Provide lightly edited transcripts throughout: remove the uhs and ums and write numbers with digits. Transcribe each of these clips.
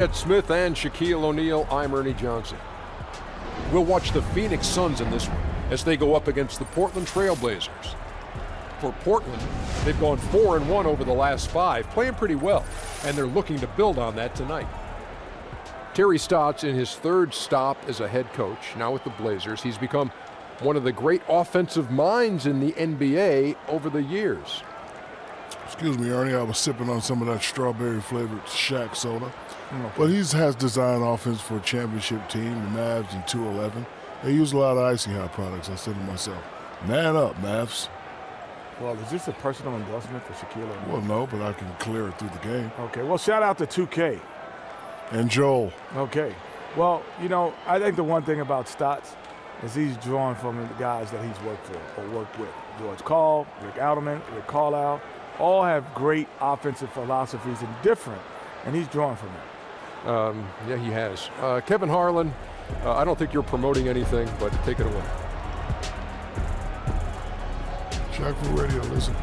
Ed Smith and Shaquille O'Neal, I'm Ernie Johnson. We'll watch the Phoenix Suns in this one as they go up against the Portland Trail Blazers. For Portland, they've gone 4-1 over the last 5, playing pretty well, and they're looking to build on that tonight. Terry Stotts in his third stop as a head coach, now with the Blazers. He's become one of the great offensive minds in the NBA over the years. Excuse me, Ernie, I was sipping on some of that strawberry-flavored Shaq soda. But he has designed offense for a championship team, the Mavs in 2-11. They use a lot of Icy Hot products. I said to myself, man up, Mavs. Well, is this a personal endorsement for Shaquille O'Neal? Well, no, but I can clear it through the game. Okay, well, shout out to 2K. And Joel. Okay. Well, you know, I think the one thing about Stotts is he's drawing from the guys that he's worked for or worked with. George Karl, Rick Alderman, Rick Carlisle, all have great offensive philosophies and different, and he's drawing from that. Yeah, he has. Kevin Harlan, I don't think you're promoting anything, but take it away. Shaq for radio, listen.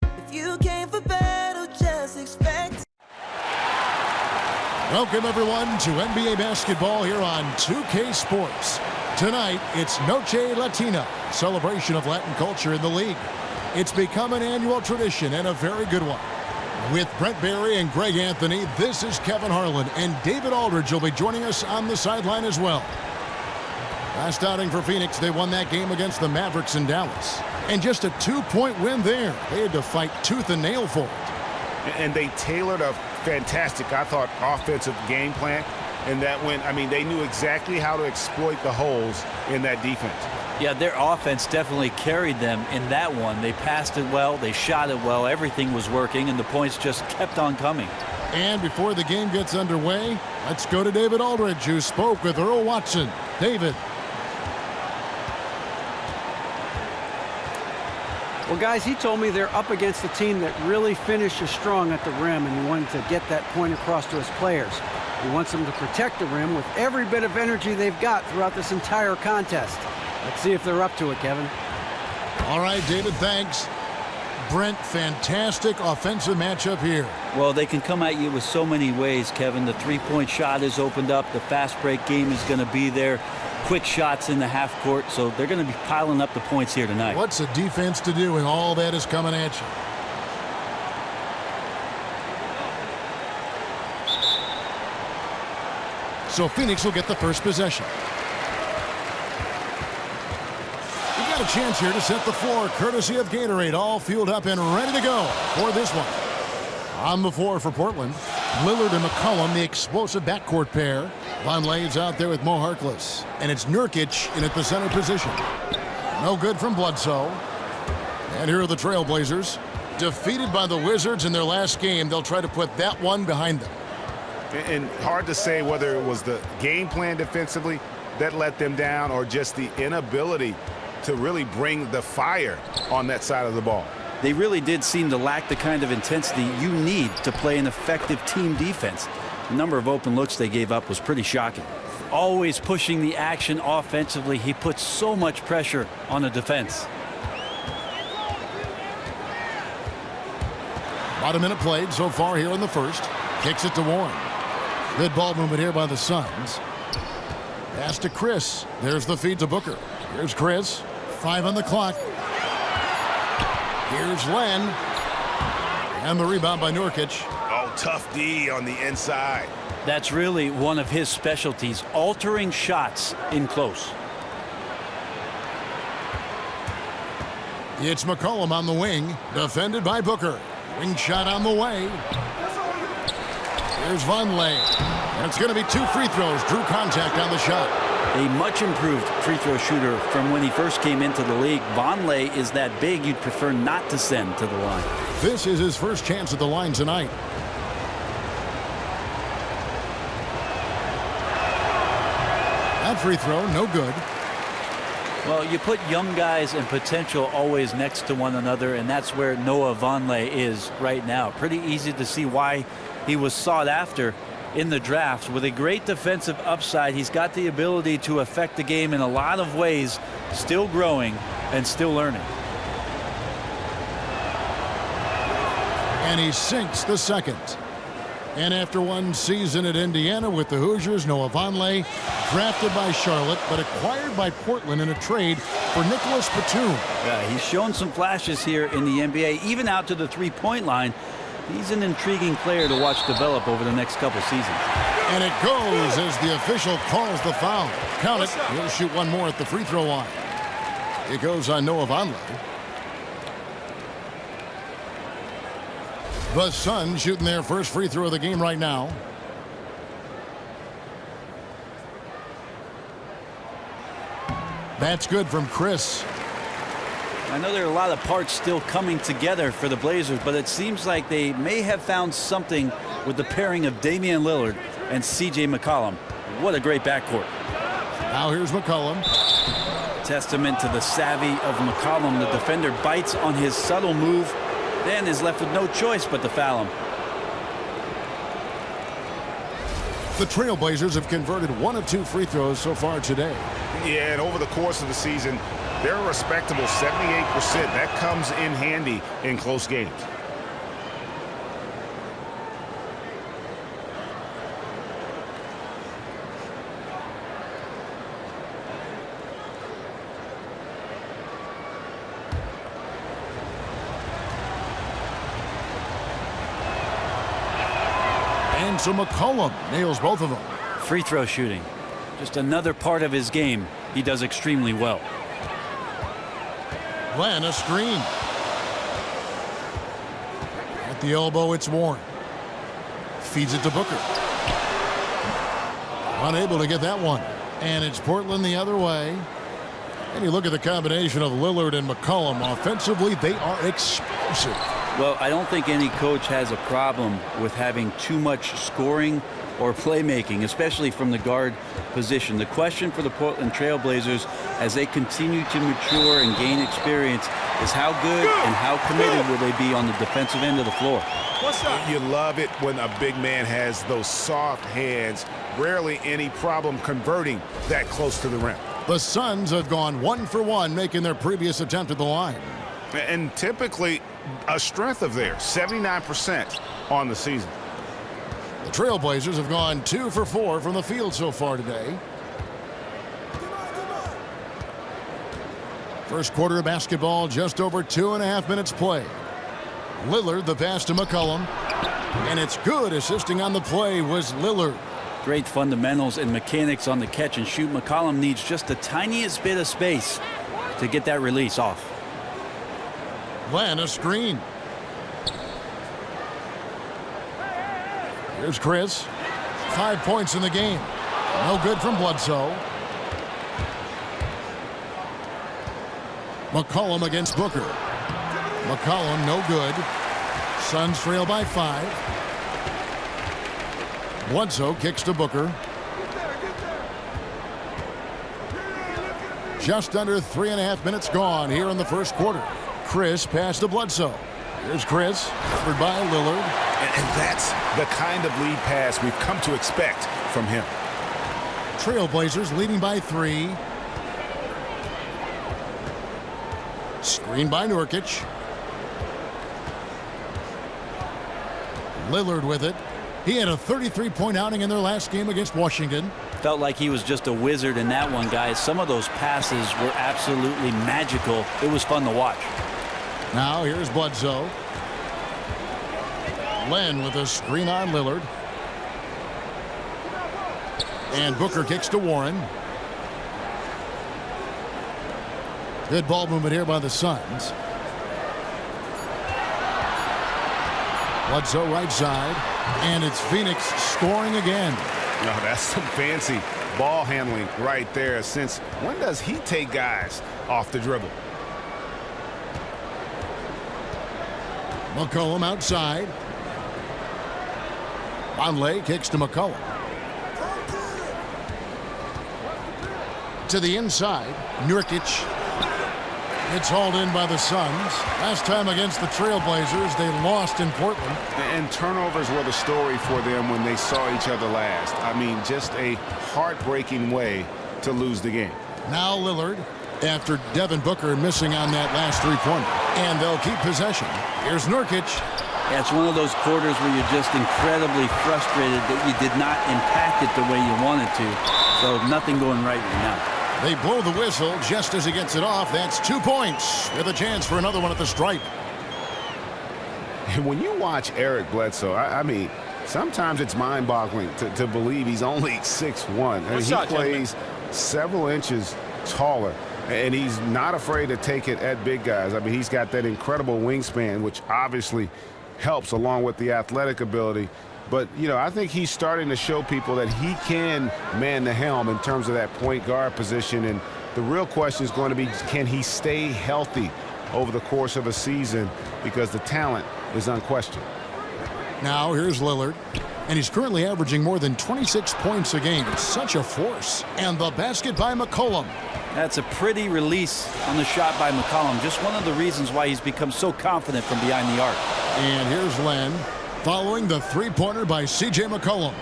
If you came for battle, just expect. Welcome, everyone, to NBA basketball here on 2K Sports. Tonight, it's Noche Latina, celebration of Latin culture in the league. It's become an annual tradition and a very good one. With Brent Barry and Greg Anthony, this is Kevin Harlan, and David Aldridge will be joining us on the sideline as well. Last outing for Phoenix, they won that game against the Mavericks in Dallas. And just a 2-point win there. They had to fight tooth and nail for it. And they tailored a fantastic, I thought, offensive game plan. And that went, I mean, they knew exactly how to exploit the holes in that defense. Yeah, their offense definitely carried them in that one. They passed it well, they shot it well, everything was working, and the points just kept on coming. And before the game gets underway, let's go to David Aldridge, who spoke with Earl Watson. David. Well, guys, he told me they're up against a team that really finishes strong at the rim, and he wanted to get that point across to his players. He wants them to protect the rim with every bit of energy they've got throughout this entire contest. Let's see if they're up to it, Kevin. All right, David, thanks. Brent, fantastic offensive matchup here. Well, they can come at you with so many ways, Kevin. The three-point shot is opened up. The fast break game is going to be there. Quick shots in the half court, so they're going to be piling up the points here tonight. What's a defense to do when all that is coming at you? So Phoenix will get the first possession. We got a chance here to set the floor, courtesy of Gatorade, all fueled up and ready to go for this one. On the floor for Portland, Lillard and McCollum, the explosive backcourt pair. Vonleh's out there with Mo Harkless, and it's Nurkic in at the center position. No good from Bledsoe. And here are the Trailblazers. Defeated by the Wizards in their last game, they'll try to put that one behind them. And hard to say whether it was the game plan defensively that let them down or just the inability to really bring the fire on that side of the ball. They really did seem to lack the kind of intensity you need to play an effective team defense. The number of open looks they gave up was pretty shocking. Always pushing the action offensively, he puts so much pressure on the defense. About a minute played so far here in the first. Kicks it to Warren. Good ball movement here by the Suns. Pass to Chris. There's the feed to Booker. Here's Chris. 5 on the clock. Here's Len. And the rebound by Nurkic. Oh, tough D on the inside. That's really one of his specialties, altering shots in close. It's McCollum on the wing, defended by Booker. Wing shot on the way. Here's Vonleh. And it's going to be 2 free throws. Drew contact on the shot. A much improved free throw shooter from when he first came into the league. Vonleh is that big you'd prefer not to send to the line. This is his first chance at the line tonight. That free throw, no good. Well, you put young guys and potential always next to one another, and that's where Noah Vonleh is right now. Pretty easy to see why he was sought after in the draft. With a great defensive upside, he's got the ability to affect the game in a lot of ways, still growing and still learning. And he sinks the second. And after one season at Indiana with the Hoosiers, Noah Vonleh, drafted by Charlotte, but acquired by Portland in a trade for Nicholas Batum. Yeah, he's shown some flashes here in the NBA, even out to the three-point line. He's an intriguing player to watch develop over the next couple seasons. And it goes as the official calls the foul. Count it. He'll shoot one more at the free throw line. It goes on Noah Vonleh. The Suns shooting their first free throw of the game right now. That's good from Chris. I know there are a lot of parts still coming together for the Blazers, but it seems like they may have found something with the pairing of Damian Lillard and C.J. McCollum. What a great backcourt. Now here's McCollum. Testament to the savvy of McCollum. The defender bites on his subtle move, then is left with no choice but to foul him. The Trailblazers have converted 1 of 2 free throws so far today. Yeah, and over the course of the season, they're a respectable 78%. That comes in handy in close games. And so McCollum nails both of them. Free throw shooting, just another part of his game he does extremely well. Glenn, a screen. At the elbow, it's Warren. Feeds it to Booker. Unable to get that one. And it's Portland the other way. And you look at the combination of Lillard and McCollum. Offensively, they are explosive. Well, I don't think any coach has a problem with having too much scoring or playmaking, especially from the guard position. The question for the Portland Trailblazers as they continue to mature and gain experience is how good and how committed will they be on the defensive end of the floor. You love it when a big man has those soft hands. Rarely any problem converting that close to the rim. The Suns have gone 1 for 1, making their previous attempt at the line. And typically a strength of theirs, 79% on the season. The Trailblazers have gone 2 for 4 from the field so far today. First quarter of basketball, just over 2.5 minutes played. Lillard, the pass to McCollum. And it's good. Assisting on the play was Lillard. Great fundamentals and mechanics on the catch and shoot. McCollum needs just the tiniest bit of space to get that release off. Glenn, a screen. Here's Chris. 5 points in the game. No good from Bledsoe. McCollum against Booker. McCollum, no good. Suns trail by 5. Bledsoe kicks to Booker. Just under 3.5 minutes gone here in the first quarter. Chris pass to Bledsoe. Here's Chris, covered by Lillard. And that's the kind of lead pass we've come to expect from him. Trailblazers leading by 3. Screen by Nurkic. Lillard with it. He had a 33-point outing in their last game against Washington. Felt like he was just a wizard in that one, guys. Some of those passes were absolutely magical. It was fun to watch. Now here's Bledsoe. Len with a screen on Lillard. And Booker kicks to Warren. Good ball movement here by the Suns. Bledsoe right side. And it's Pheonix scoring again. No, that's some fancy ball handling right there. Since when does he take guys off the dribble? McCollum outside. Vonleh kicks to McCollum. To the inside. Nurkic. It's hauled in by the Suns. Last time against the Trailblazers, they lost in Portland. And turnovers were the story for them when they saw each other last. I mean, just a heartbreaking way to lose the game. Now Lillard, after Devin Booker missing on that last three-pointer. And they'll keep possession. Here's Nurkic. Yeah, it's one of those quarters where you're just incredibly frustrated that you did not impact it the way you wanted to. So nothing going right now. They blow the whistle just as he gets it off. That's 2 points with a chance for another one at the stripe. And when you watch Eric Bledsoe, I mean, sometimes it's mind-boggling to believe he's only 6'1". And he plays several inches taller, and he's not afraid to take it at big guys. I mean, he's got that incredible wingspan, which obviously helps along with the athletic ability. But, you know, I think he's starting to show people that he can man the helm in terms of that point guard position. And the real question is going to be, can he stay healthy over the course of a season? Because the talent is unquestioned. Now here's Lillard. And he's currently averaging more than 26 points a game. Such a force. And the basket by McCollum. That's a pretty release on the shot by McCollum. Just one of the reasons why he's become so confident from behind the arc. And here's Len following the three-pointer by C.J. McCollum.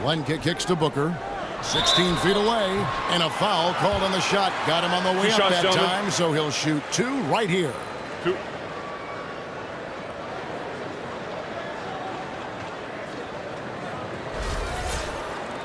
Len kicks to Booker. 16 feet away. And a foul called on the shot. Got him on the way up that time, so he'll shoot 2 right here. 2.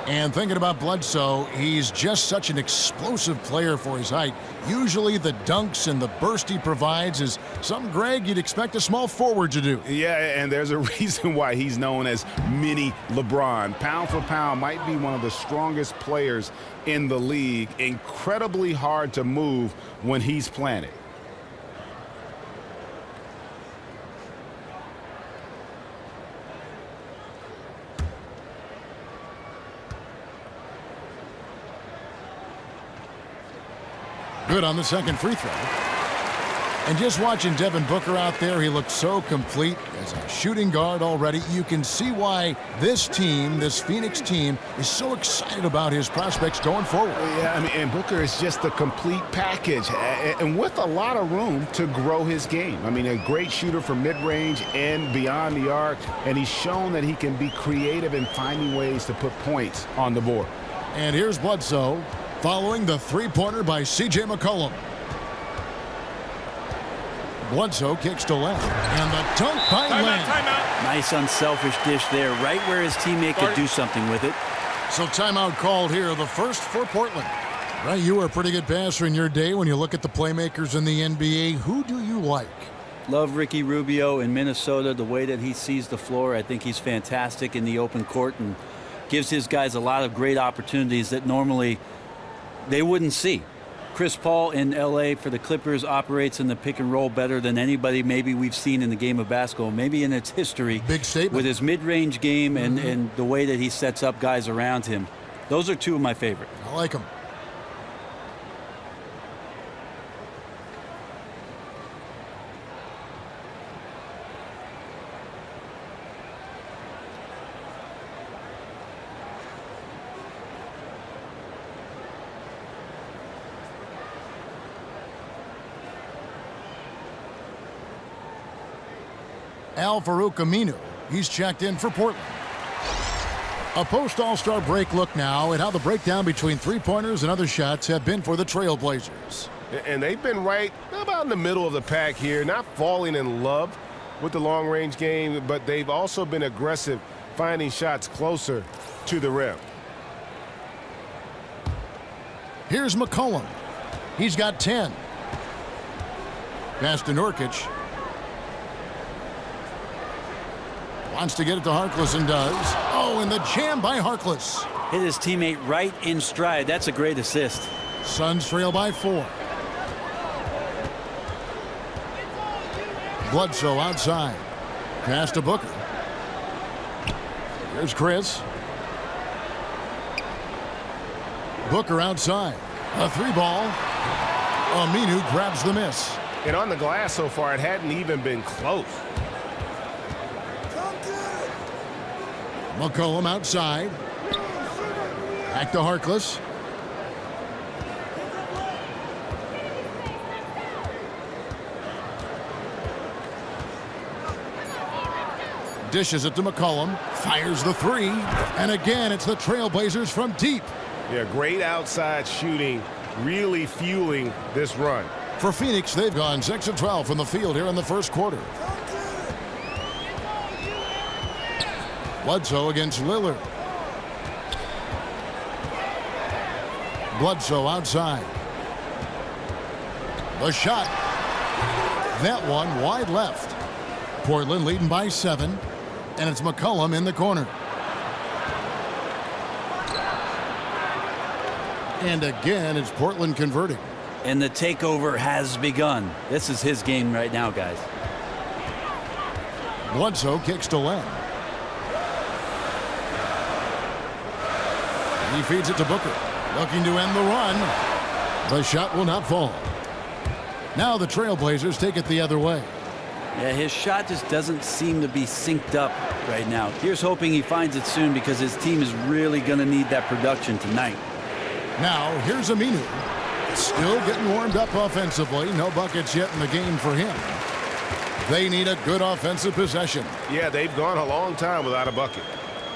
And thinking about Bledsoe, he's just such an explosive player for his height. Usually the dunks and the burst he provides is something, Greg, you'd expect a small forward to do. Yeah, and there's a reason why he's known as mini LeBron. Pound for pound, might be one of the strongest players in the league. Incredibly hard to move when he's planted. Good on the second free throw. And just watching Devin Booker out there, he looks so complete as a shooting guard already. You can see why this team, this Phoenix team, is so excited about his prospects going forward. Yeah, I mean, and Booker is just a complete package, and with a lot of room to grow his game. I mean, a great shooter from mid-range and beyond the arc, and he's shown that he can be creative in finding ways to put points on the board. And here's Bledsoe following the three-pointer by C.J. McCollum. Bledsoe kicks to left, and the dunk by Len. Nice unselfish dish there, right where his teammate could do something with it. So timeout called here, the first for Portland. Right, you were a pretty good passer in your day. When you look at the playmakers in the NBA, who do you like? Love Ricky Rubio in Minnesota, the way that he sees the floor. I think he's fantastic in the open court and gives his guys a lot of great opportunities that normally they wouldn't see. Chris Paul in L.A. for the Clippers operates in the pick and roll better than anybody maybe we've seen in the game of basketball, maybe in its history. Big statement. With his mid-range game and the way that he sets up guys around him. Those are two of my favorite. I like them. Al-Farouq Aminu, he's checked in for Portland. A post-All-Star break look now at how the breakdown between three-pointers and other shots have been for the Trailblazers. And they've been right about in the middle of the pack here, not falling in love with the long-range game, but they've also been aggressive, finding shots closer to the rim. Here's McCollum. He's got 10. Pass to Nurkic. Wants to get it to Harkless and does. Oh, and the jam by Harkless. Hit his teammate right in stride. That's a great assist. Suns trail by 4. Bledsoe outside. Pass to Booker. Here's Chris. Booker outside. A 3-ball. Aminu grabs the miss. And on the glass so far, it hadn't even been close. McCollum outside. Back to Harkless. dishes it to McCollum, fires the three, and again it's the Trailblazers from deep. Yeah, great outside shooting, really fueling this run. For Phoenix, they've gone 6 of 12 from the field here in the first quarter. Bledsoe against Lillard. Bledsoe outside. The shot. That one wide left. Portland leading by 7, and it's McCollum in the corner. And again, it's Portland converting. And the takeover has begun. This is his game right now, guys. Bledsoe kicks to Len. He feeds it to Booker. Looking to end the run. The shot will not fall. Now the Trailblazers take it the other way. Yeah, his shot just doesn't seem to be synced up right now. Here's hoping he finds it soon because his team is really going to need that production tonight. Now, here's Aminu. Still getting warmed up offensively. No buckets yet in the game for him. They need a good offensive possession. Yeah, they've gone a long time without a bucket.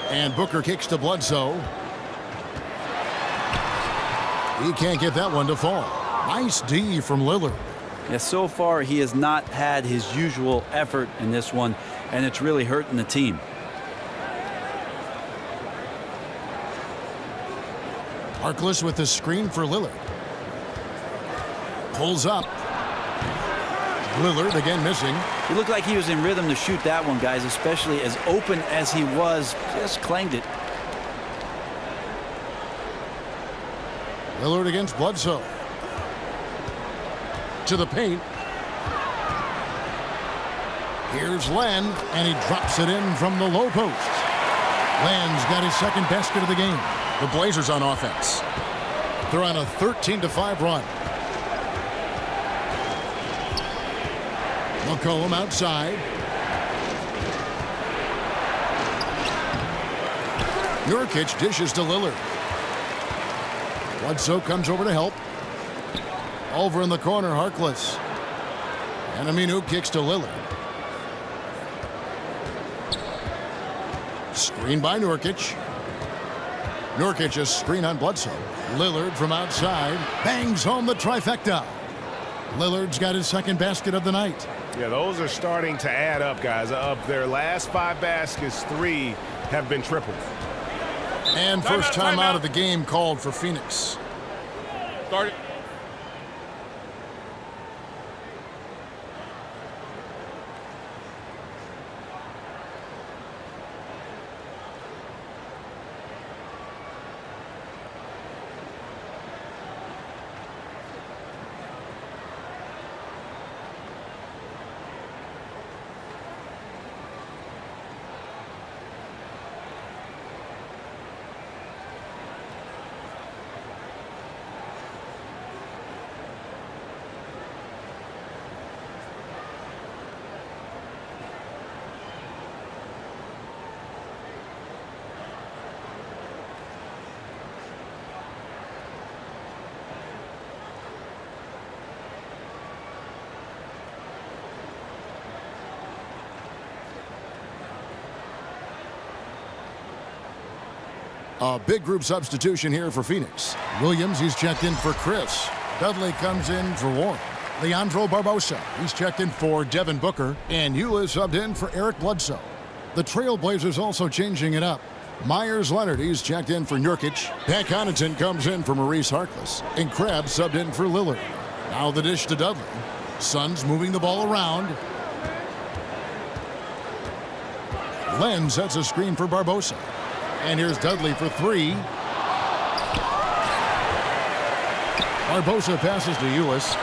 And Booker kicks to Bledsoe. He can't get that one to fall. Nice D from Lillard. Yeah, so far he has not had his usual effort in this one, and it's really hurting the team. Harkless with the screen for Lillard. Pulls up. Lillard again missing. He looked like he was in rhythm to shoot that one, guys, especially as open as he was. Just clanged it. Lillard against Bledsoe. To the paint. Here's Len, and he drops it in from the low post. Len's got his second basket of the game. The Blazers on offense. They're on a 13-5 run. McCollum outside. Nurkic dishes to Lillard. Bledsoe comes over to help. Over in the corner, Harkless. And Aminu kicks to Lillard. Screen by Nurkic. Nurkic a screen on Bledsoe. Lillard from outside bangs home the trifecta. Lillard's got his second basket of the night. Yeah, those are starting to add up, guys. Of their last 5 baskets, 3 have been triples. And first time out of the game called for Phoenix. Start it. A big group substitution here for Phoenix. Williams, he's checked in for Chris. Dudley comes in for Warren. Leandro Barbosa, he's checked in for Devin Booker. And Eula subbed in for Eric Bledsoe. The Trailblazers also changing it up. Myers Leonard, he's checked in for Nurkic. Pat Connaughton comes in for Maurice Harkless. And Krabs subbed in for Lillard. Now the dish to Dudley. Suns moving the ball around. Len sets a screen for Barbosa. And here's Dudley for 3. Barbosa passes to Ulis.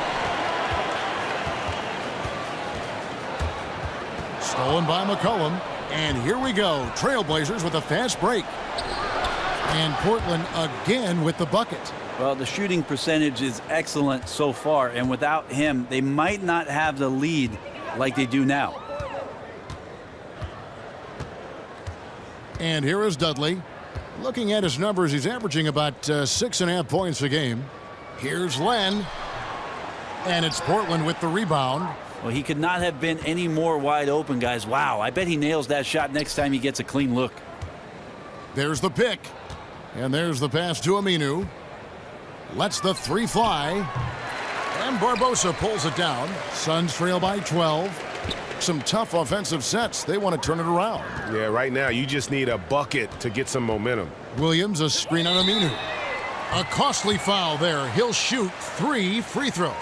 Stolen by McCollum. And here we go. Trailblazers with a fast break. And Portland again with the bucket. Well, the shooting percentage is excellent so far, and without him, they might not have the lead like they do now. And here is Dudley. Looking at his numbers, he's averaging about 6.5 points a game. Here's Len. And it's Portland with the rebound. Well, he could not have been any more wide open, guys. Wow, I bet he nails that shot next time he gets a clean look. There's the pick. And there's the pass to Aminu. Lets the three fly. And Barbosa pulls it down. Suns trail by 12. Some tough offensive sets. They want to turn it around. Yeah, right now you just need a bucket to get some momentum. Williams, a screen on Aminu. A costly foul there. He'll shoot 3 free throws.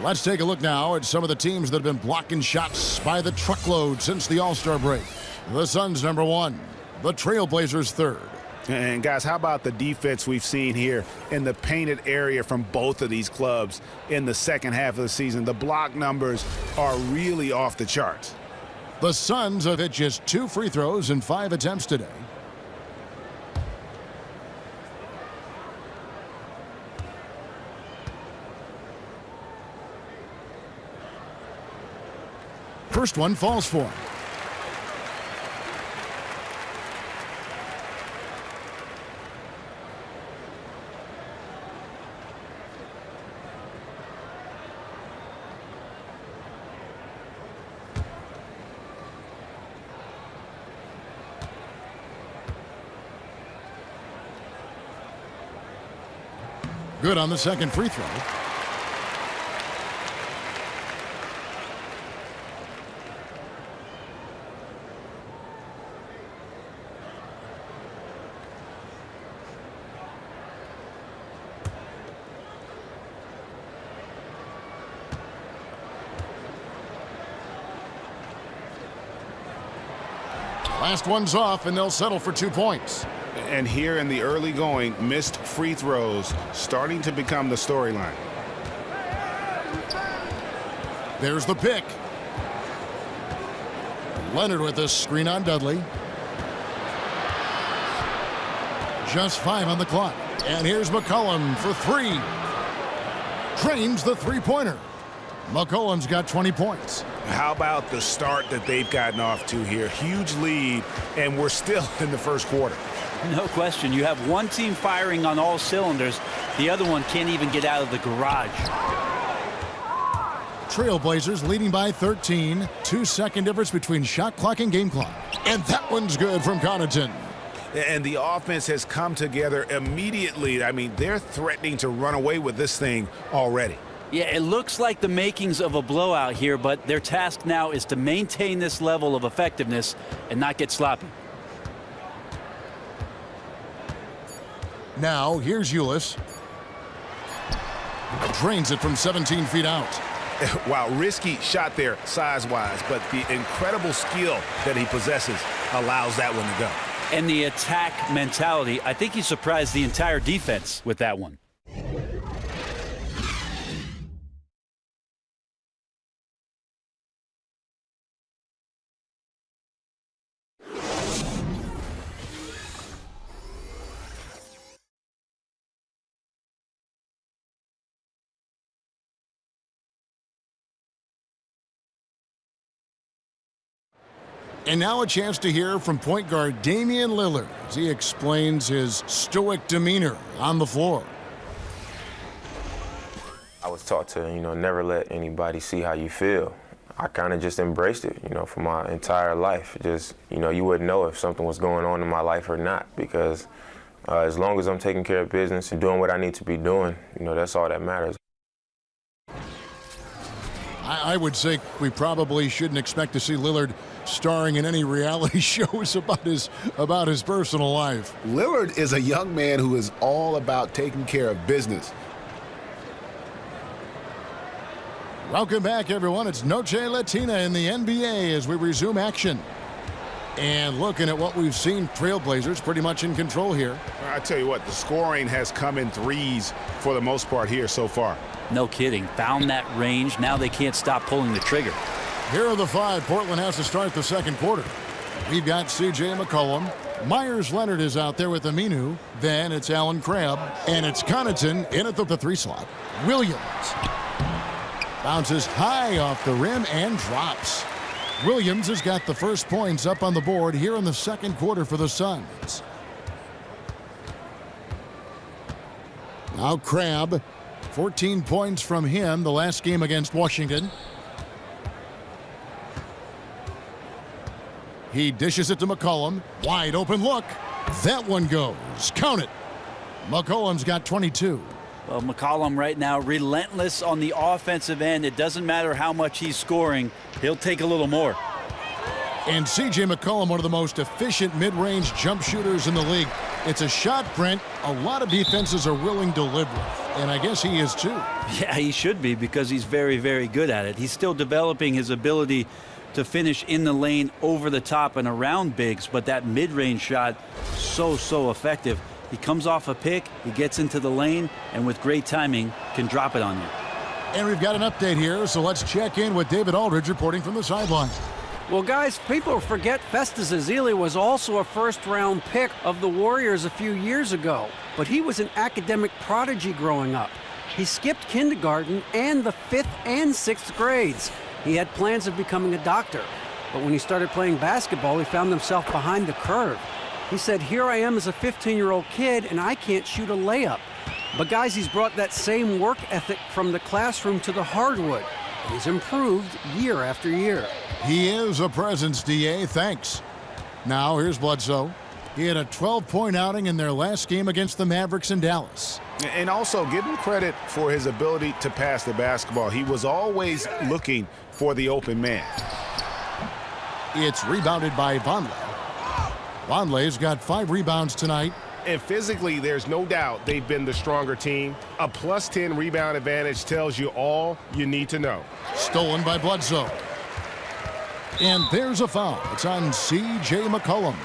Let's take a look now at some of the teams that have been blocking shots by the truckload since the All-Star break. The Suns number 1. The Trailblazers third. And guys, how about the defense we've seen here in the painted area from both of these clubs in the second half of the season? The block numbers are really off the charts. The Suns have hit just 2 free throws in 5 attempts today. First one falls for him. Good on the second free throw. Last one's off, and they'll settle for 2 points. And here in the early going, missed free throws starting to become the storyline. There's the pick. Leonard with a screen on Dudley. Just 5 on the clock. And here's McCollum for 3. Trains the three-pointer. McCollum's got 20 points. How about the start that they've gotten off to here? Huge lead, and we're still in the first quarter. No question. You have one team firing on all cylinders. The other one can't even get out of the garage. Trailblazers leading by 13. 2-second difference between shot clock and game clock. And that one's good from Connaughton. And the offense has come together immediately. I mean, they're threatening to run away with this thing already. Yeah, it looks like the makings of a blowout here, but their task now is to maintain this level of effectiveness and not get sloppy. Now, here's Ulis. Drains it from 17 feet out. Wow, risky shot there size-wise, but the incredible skill that he possesses allows that one to go. And the attack mentality, I think he surprised the entire defense with that one. And now a chance to hear from point guard Damian Lillard as he explains his stoic demeanor on the floor. I was taught to, never let anybody see how you feel. I kind of just embraced it, for my entire life. Just, you wouldn't know if something was going on in my life or not, because as long as I'm taking care of business and doing what I need to be doing, that's all that matters. I would say we probably shouldn't expect to see Lillard starring in any reality shows about his personal life. Lillard is a young man who is all about taking care of business. Welcome back, everyone. It's Noche Latina in the NBA as we resume action. And looking at what we've seen, Trailblazers pretty much in control here. I tell you what, the scoring has come in threes for the most part here so far. No kidding. Found that range. Now they can't stop pulling the trigger. Here are the 5 Portland has to start the second quarter. We've got C.J. McCollum. Myers Leonard is out there with Aminu. Then it's Allen Crabbe. And it's Connaughton in at the 3 slot. Williams bounces high off the rim and drops. Williams has got the first points up on the board here in the second quarter for the Suns. Now Crabbe 14 points from him the last game against Washington. He dishes it to McCollum. Wide open look. That one goes. Count it. McCollum's got 22. Well, McCollum right now relentless on the offensive end. It doesn't matter how much he's scoring. He'll take a little more. And C.J. McCollum, one of the most efficient mid-range jump shooters in the league. It's a shot, Brent, a lot of defenses are willing to live with. And I guess he is too. Yeah, he should be because he's very, very good at it. He's still developing his ability to finish in the lane over the top and around bigs, but that mid-range shot, so effective. He comes off a pick, he gets into the lane, and with great timing, can drop it on you. And we've got an update here, so let's check in with David Aldridge reporting from the sideline. Well, guys, people forget Festus Ezeli was also a first-round pick of the Warriors a few years ago, but he was an academic prodigy growing up. He skipped kindergarten and the 5th and 6th grades. He had plans of becoming a doctor, but when he started playing basketball, he found himself behind the curve. He said, here I am as a 15-year-old kid, and I can't shoot a layup. But guys, he's brought that same work ethic from the classroom to the hardwood. He's improved year after year. He is a presence, D.A. Thanks. Now, here's Bledsoe. He had a 12-point outing in their last game against the Mavericks in Dallas. And also give him credit for his ability to pass the basketball. He was always looking for the open man. It's rebounded by Vonleh. Vonleh's got 5 rebounds tonight. And physically, there's no doubt they've been the stronger team. A plus 10 rebound advantage tells you all you need to know. Stolen by Bledsoe. And there's a foul. It's on C.J. McCollum.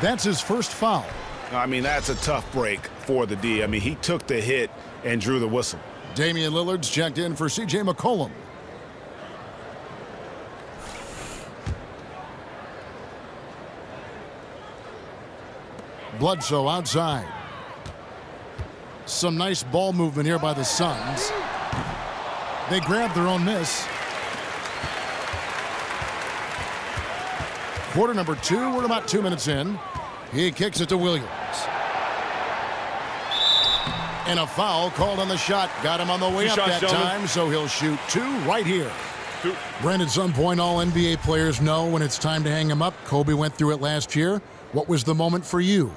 That's his first foul. I mean, that's a tough break for the D. I mean, he took the hit and drew the whistle. Damian Lillard's checked in for C.J. McCollum. Bledsoe outside. Some nice ball movement here by the Suns. They grab their own miss. Quarter number 2, we're about 2 minutes in. He kicks it to Williams. And a foul called on the shot. Got him on the way up that time, so he'll shoot 2 right here. Brent, at some point, all NBA players know when it's time to hang him up. Kobe went through it last year. What was the moment for you?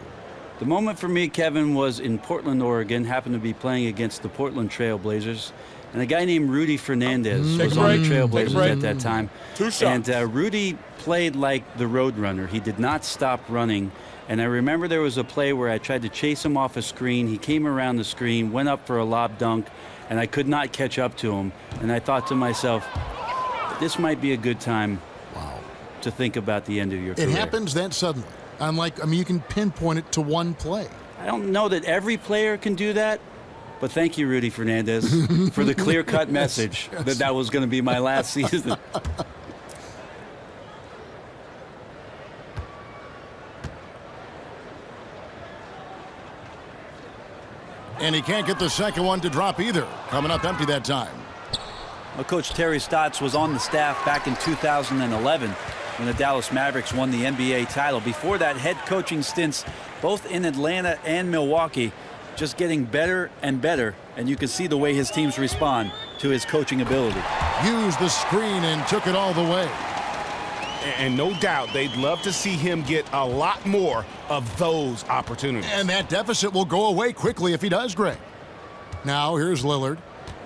The moment for me, Kevin, was in Portland, Oregon. Happened to be playing against the Portland Trail Blazers. And a guy named Rudy Fernandez was on the Trailblazers at that time. 2 shots. And Rudy played like the road runner. He did not stop running. And I remember there was a play where I tried to chase him off a screen. He came around the screen, went up for a lob dunk, and I could not catch up to him. And I thought to myself, this might be a good time to think about the end of your career. It happens that suddenly. You can pinpoint it to one play. I don't know that every player can do that, but thank you, Rudy Fernandez, for the clear-cut message that was going to be my last season. And he can't get the second one to drop either. Coming up empty that time. Well, Coach Terry Stotts was on the staff back in 2011 when the Dallas Mavericks won the NBA title. Before that, head coaching stints both in Atlanta and Milwaukee, just getting better and better, and you can see the way his teams respond to his coaching ability. Used the screen and took it all the way. And no doubt they'd love to see him get a lot more of those opportunities. And that deficit will go away quickly if he does, Greg. Now here's Lillard.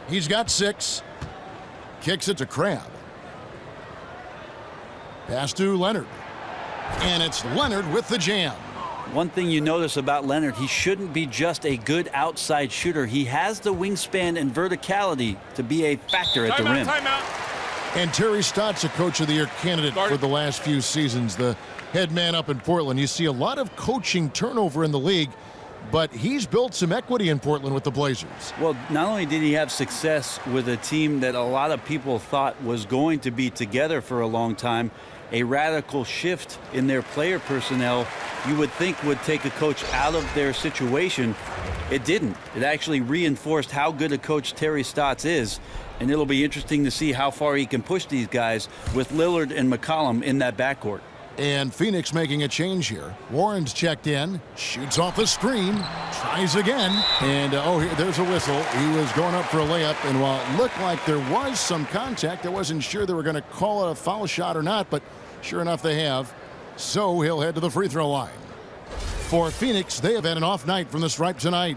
He's got 6. Kicks it to Crabbe. Pass to Leonard. And it's Leonard with the jam. One thing you notice about Leonard, he shouldn't be just a good outside shooter. He has the wingspan and verticality to be a factor at the rim. And Terry Stotts, a Coach of the Year candidate for the last few seasons, the head man up in Portland. You see a lot of coaching turnover in the league, but he's built some equity in Portland with the Blazers. Well, not only did he have success with a team that a lot of people thought was going to be together for a long time, a radical shift in their player personnel you would think would take a coach out of their situation. It didn't. It actually reinforced how good a coach Terry Stotts is, and it'll be interesting to see how far he can push these guys with Lillard and McCollum in that backcourt. And Pheonix making a change here. Warren's checked in, shoots off the screen, tries again. And, there's a whistle. He was going up for a layup, and while it looked like there was some contact, I wasn't sure they were going to call it a foul shot or not, but sure enough they have. So he'll head to the free throw line. For Pheonix, they have had an off night from the stripe tonight.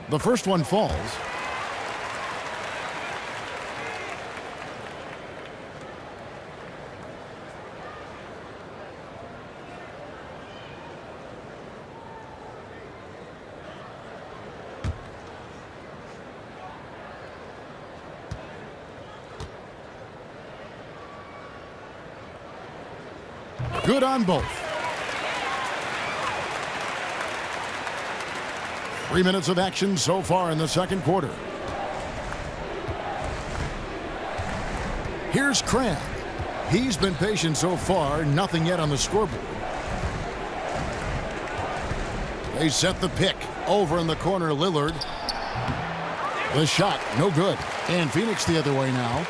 The first one falls. Good on both. 3 minutes of action so far in the second quarter. Here's Crabb. He's been patient so far, nothing yet on the scoreboard. They set the pick. Over in the corner, Lillard. The shot, no good. And Pheonix the other way now.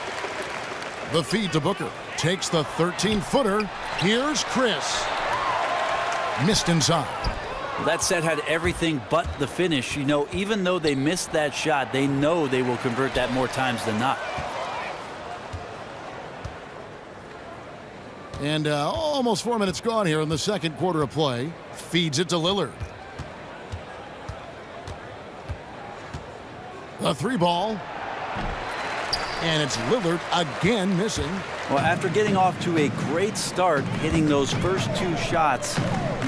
The feed to Booker. Takes the 13-footer. Here's Chris. Missed inside. That set had everything but the finish. You know, even though they missed that shot, they know they will convert that more times than not. And almost 4 minutes gone here in the second quarter of play. Feeds it to Lillard. The three ball. And it's Lillard again missing. Well, after getting off to a great start, hitting those first two shots,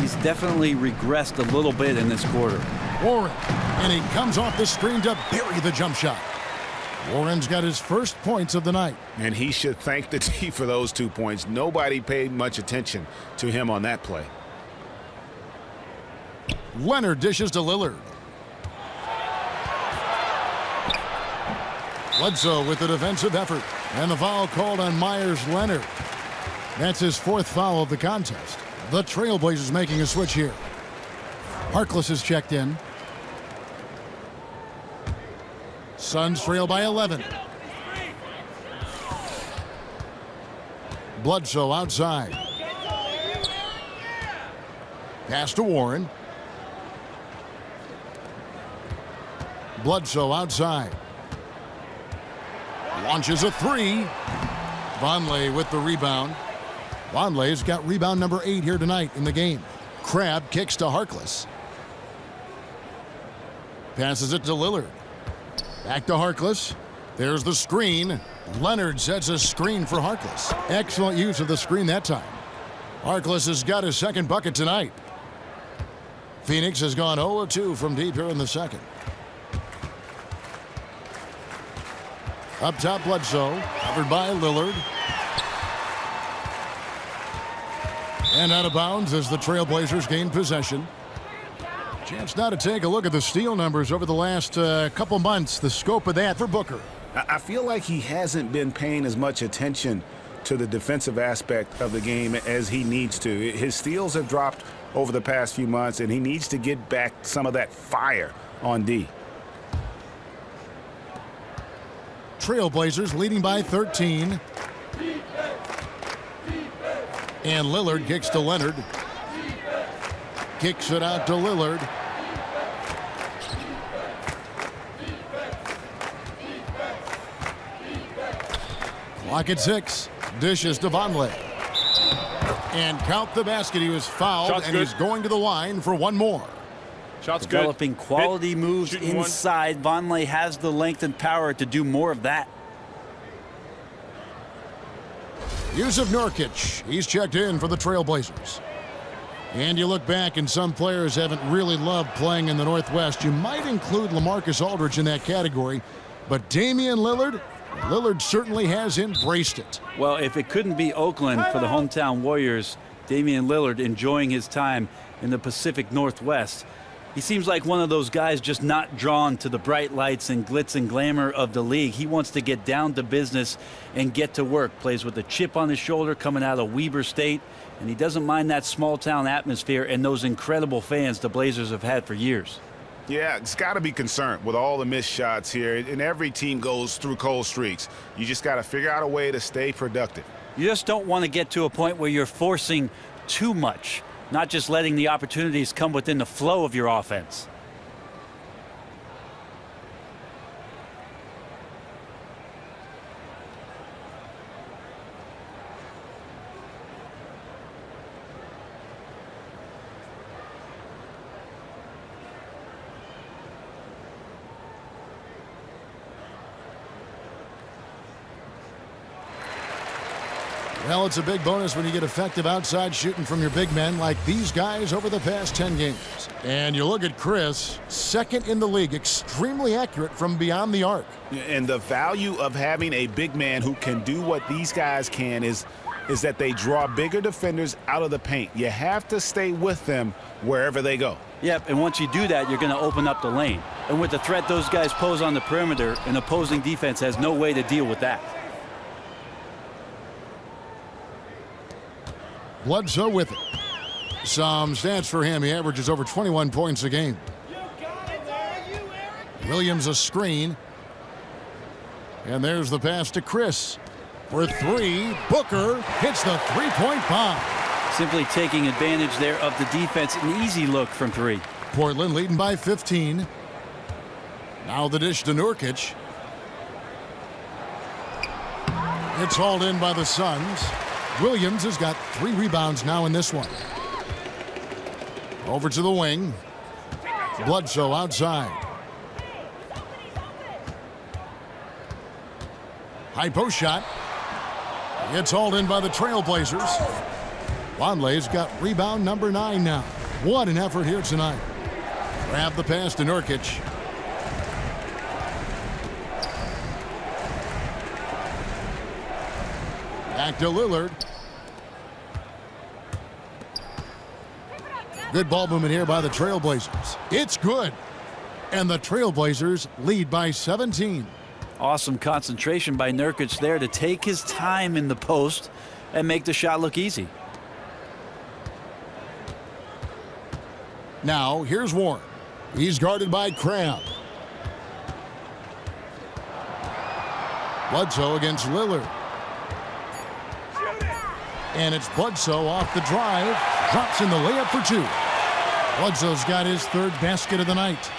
he's definitely regressed a little bit in this quarter. Warren, and he comes off the screen to bury the jump shot. Warren's got his first points of the night. And he should thank the D for those 2 points. Nobody paid much attention to him on that play. Leonard dishes to Lillard. Bledsoe with the defensive effort. And the foul called on Myers-Leonard. That's his fourth foul of the contest. The Trailblazers making a switch here. Harkless is checked in. Suns trail by 11. Bledsoe outside. Pass to Warren. Bledsoe outside. Launches a three. Vonleh with the rebound. Vonleh's got rebound number 8 here tonight in the game. Crabb kicks to Harkless. Passes it to Lillard. Back to Harkless. There's the screen. Leonard sets a screen for Harkless. Excellent use of the screen that time. Harkless has got his second bucket tonight. Pheonix has gone 0-2 from deep here in the second. Up top, Bledsoe, covered by Lillard. And out of bounds as the Trailblazers gain possession. Chance now to take a look at the steal numbers over the last couple months. The scope of that for Booker. I feel like he hasn't been paying as much attention to the defensive aspect of the game as he needs to. His steals have dropped over the past few months, and he needs to get back some of that fire on D. Trailblazers leading by 13. And Lillard kicks to Leonard. Kicks it out to Lillard. Clock at 6. Dishes to Vonleh. And count the basket. He was fouled. Shot's and good. He's going to the line for one more. Shot's developing good. Quality moves inside. Vonleh has the length and power to do more of that. Yusuf Nurkic. He's checked in for the Trailblazers. And you look back, and some players haven't really loved playing in the Northwest. You might include LaMarcus Aldridge in that category. But Damian Lillard certainly has embraced it. Well, if it couldn't be Oakland for the hometown Warriors, Damian Lillard enjoying his time in the Pacific Northwest. He seems like one of those guys just not drawn to the bright lights and glitz and glamour of the league. He wants to get down to business and get to work. Plays with a chip on his shoulder coming out of Weber State, and he doesn't mind that small-town atmosphere and those incredible fans the Blazers have had for years. Yeah, it's got to be concerned with all the missed shots here, and every team goes through cold streaks. You just got to figure out a way to stay productive. You just don't want to get to a point where you're forcing too much, not just letting the opportunities come within the flow of your offense. Well, it's a big bonus when you get effective outside shooting from your big men like these guys over the past 10 games. And you look at Chris, second in the league, extremely accurate from beyond the arc. And the value of having a big man who can do what these guys can is that they draw bigger defenders out of the paint. You have to stay with them wherever they go. Yep, and once you do that, you're going to open up the lane. And with the threat those guys pose on the perimeter, an opposing defense has no way to deal with that. Bledsoe with it. Some stats for him. He averages over 21 points a game. Williams a screen. And there's the pass to Chris. For three, Booker hits the three-point bomb. Simply taking advantage there of the defense. An easy look from three. Portland leading by 15. Now the dish to Nurkic. It's hauled in by the Suns. Williams has got 3 rebounds now in this one. Over to the wing. Bledsoe outside. High post shot. It's hauled in by the Trailblazers. Longley's got rebound number 9 now. What an effort here tonight. Grab the pass to Nurkic. Back to Lillard. Good ball movement here by the Trailblazers. It's good. And the Trailblazers lead by 17. Awesome concentration by Nurkic there to take his time in the post and make the shot look easy. Now, here's Warren. He's guarded by Crabbe. Bledsoe against Lillard. And it's Bledsoe off the drive. Drops in the layup for 2. Bledsoe's got his 3rd basket of the night.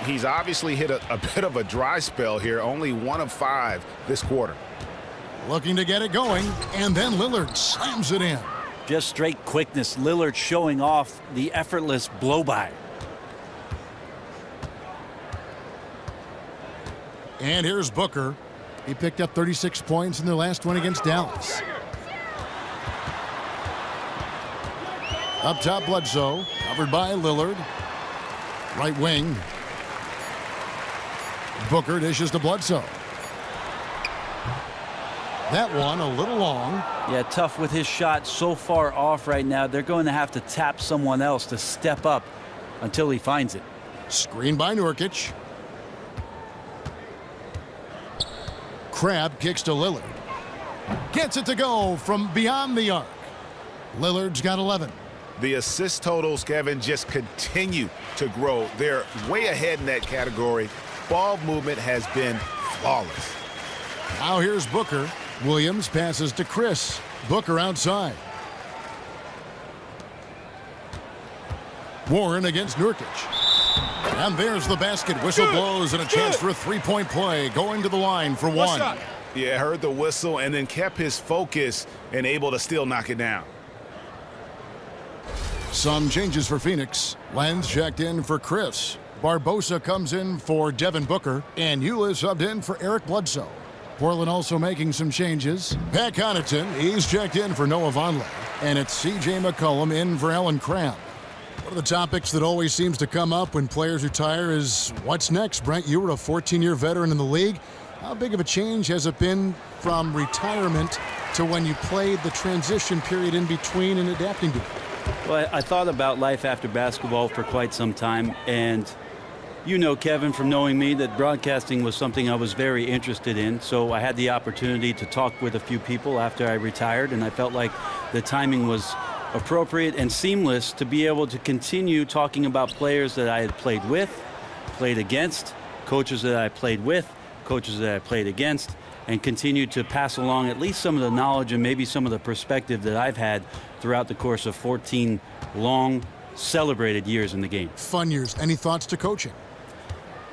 He's obviously hit a bit of a dry spell here. Only 1 of 5 this quarter. Looking to get it going. And then Lillard slams it in. Just straight quickness. Lillard showing off the effortless blow-by. And here's Booker. He picked up 36 points in their last one against Dallas. Up top, Bledsoe, covered by Lillard. Right wing. Booker dishes to Bledsoe. That one a little long. Yeah, tough with his shot so far off right now. They're going to have to tap someone else to step up until he finds it. Screen by Nurkic. Crabbe kicks to Lillard. Gets it to go from beyond the arc. Lillard's got 11. The assist totals, Kevin, just continue to grow. They're way ahead in that category. Ball movement has been flawless. Now here's Booker. Williams passes to Chris. Booker outside. Warren against Nurkic. And there's the basket. Whistle blows and a chance for a 3-point play. Going to the line for 1. Yeah, heard the whistle and then kept his focus and able to still knock it down. Some changes for Pheonix. Lenz checked in for Chris. Barbosa comes in for Devin Booker. And Eula subbed in for Eric Bledsoe. Portland also making some changes. Pat Connaughton, he's checked in for Noah Vonleh. And it's C.J. McCollum in for Allen Crabbe. One of the topics that always seems to come up when players retire is what's next? Brent, you were a 14-year veteran in the league. How big of a change has it been from retirement to when you played the transition period in between and adapting to it? Well, I thought about life after basketball for quite some time, and you know, Kevin, from knowing me, that broadcasting was something I was very interested in. So I had the opportunity to talk with a few people after I retired, and I felt like the timing was appropriate and seamless to be able to continue talking about players that I had played with, played against, coaches that I played with, coaches that I played against, and continue to pass along at least some of the knowledge and maybe some of the perspective that I've had throughout the course of 14 long, celebrated years in the game. Fun years. Any thoughts to coaching?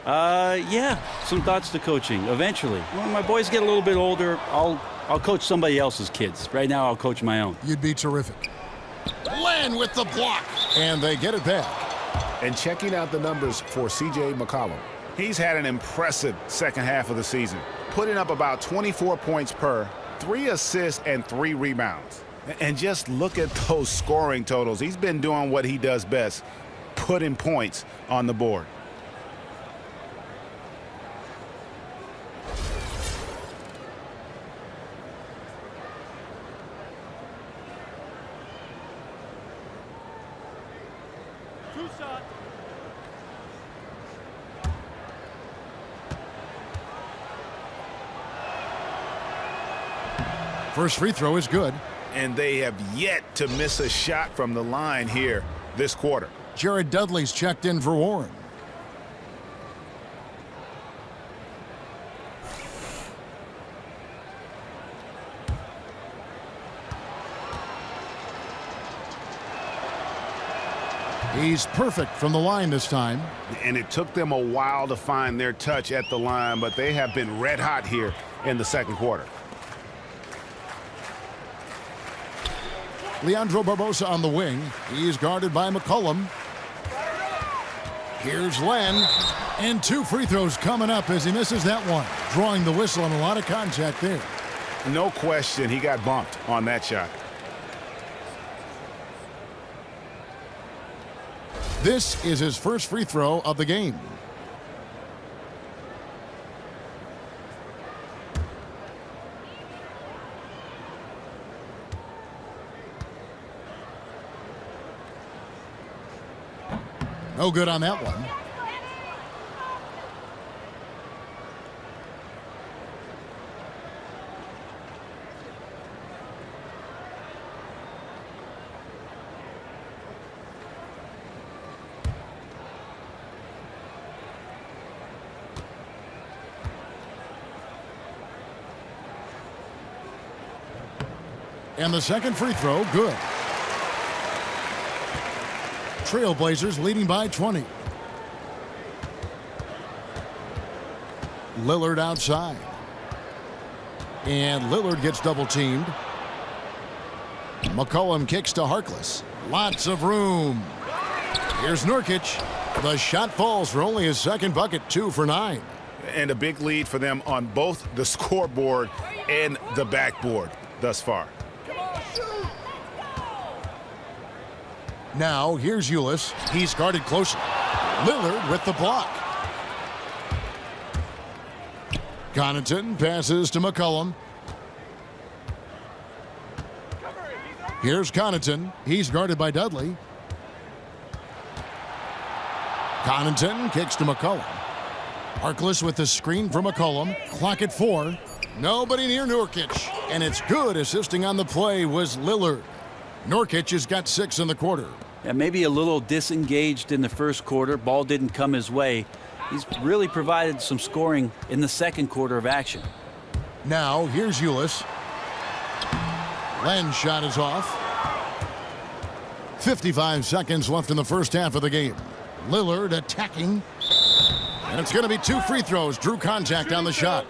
Yeah, some thoughts to coaching eventually. When my boys get a little bit older, I'll coach somebody else's kids. Right now, I'll coach my own. You'd be terrific. Len with the block, and they get it back. And checking out the numbers for C.J. McCollum. He's had an impressive second half of the season, putting up about 24 points per, 3 assists, and 3 rebounds. And just look at those scoring totals. He's been doing what he does best, putting points on the board. First free throw is good. And they have yet to miss a shot from the line here this quarter. Jared Dudley's checked in for Warren. He's perfect from the line this time. And it took them a while to find their touch at the line, but they have been red hot here in the second quarter. Leandro Barbosa on the wing. He's guarded by McCollum. Here's Len. And 2 free throws coming up as he misses that one. Drawing the whistle and a lot of contact there. No question he got bumped on that shot. This is his first free throw of the game. No good on that one. And the second free throw, good. Trailblazers leading by 20. Lillard outside. And Lillard gets double teamed. McCollum kicks to Harkless. Lots of room. Here's Nurkic. The shot falls for only his second bucket, 2 for 9. And a big lead for them on both the scoreboard and the backboard thus far. Now, here's Ulis. He's guarded closely. Lillard with the block. Connaughton passes to McCollum. Here's Connaughton. He's guarded by Dudley. Connaughton kicks to McCollum. Harkless with the screen for McCollum. Clock at 4. Nobody near Nurkic. And it's good. Assisting on the play was Lillard. Nurkic has got 6 in the quarter. Yeah, maybe a little disengaged in the first quarter. Ball didn't come his way. He's really provided some scoring in the second quarter of action. Now, here's Ulis. Len's shot is off. 55 seconds left in the first half of the game. Lillard attacking. And it's going to be 2 free throws. Drew contact on the shot.